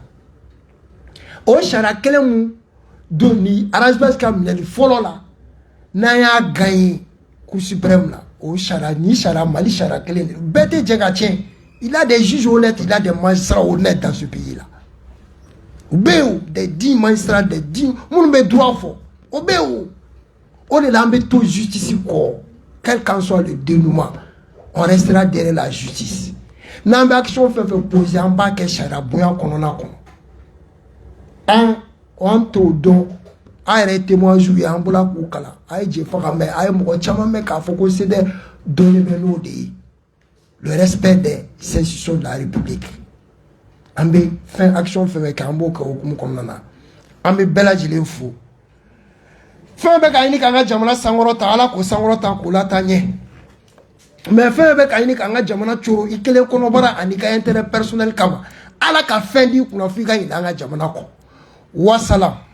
o sariya kelen mun don ni arrangement ka minɛli fɔlɔ la n'an y'a gagné cour suprême la o sariya ni sariya Mali sariya kelen de bɛɛ tɛ jɛ ka tiɲɛ il a des juges honnêtes il a des magistrats honnêtes dans ce pays là o bɛ yen o des dignes magistrats des dignes minnu bɛ droit fɔ o bɛ yen o o de la an bɛ to justice kɔ quel qu'en soit le dénouement on restera derrière la justice n'an bɛ action fɛn fɛn poser an b'a kɛ sariya bonya kɔnɔna kɔnɔ an t'o dɔn an yɛrɛ ye témoignage ye an bɔra k'u kalan a ye jɛ faga mɛn a ye mɔgɔ caman mɛn k'a fɔ ko CDR dɔnnen bɛ n'o de ye le respect des institutions de la République an bɛ fɛn action fɛn fɛn kɛ an b'o kɛ hukumu kɔnɔna na an bɛ bɛɛ lajɛlen fo fɛn bɛ ka ɲini k'an ka jamana sankɔrɔta ala k'o sankɔrɔta k'o lataa ɲɛ mais fɛn bɛ ka ɲini k'an ka jamana coro i kelen kɔnɔbara ani ka intérêt personnel kama ala ka fɛn di kunna f'i ka ɲinɛ an ka jamana kɔ wasalam.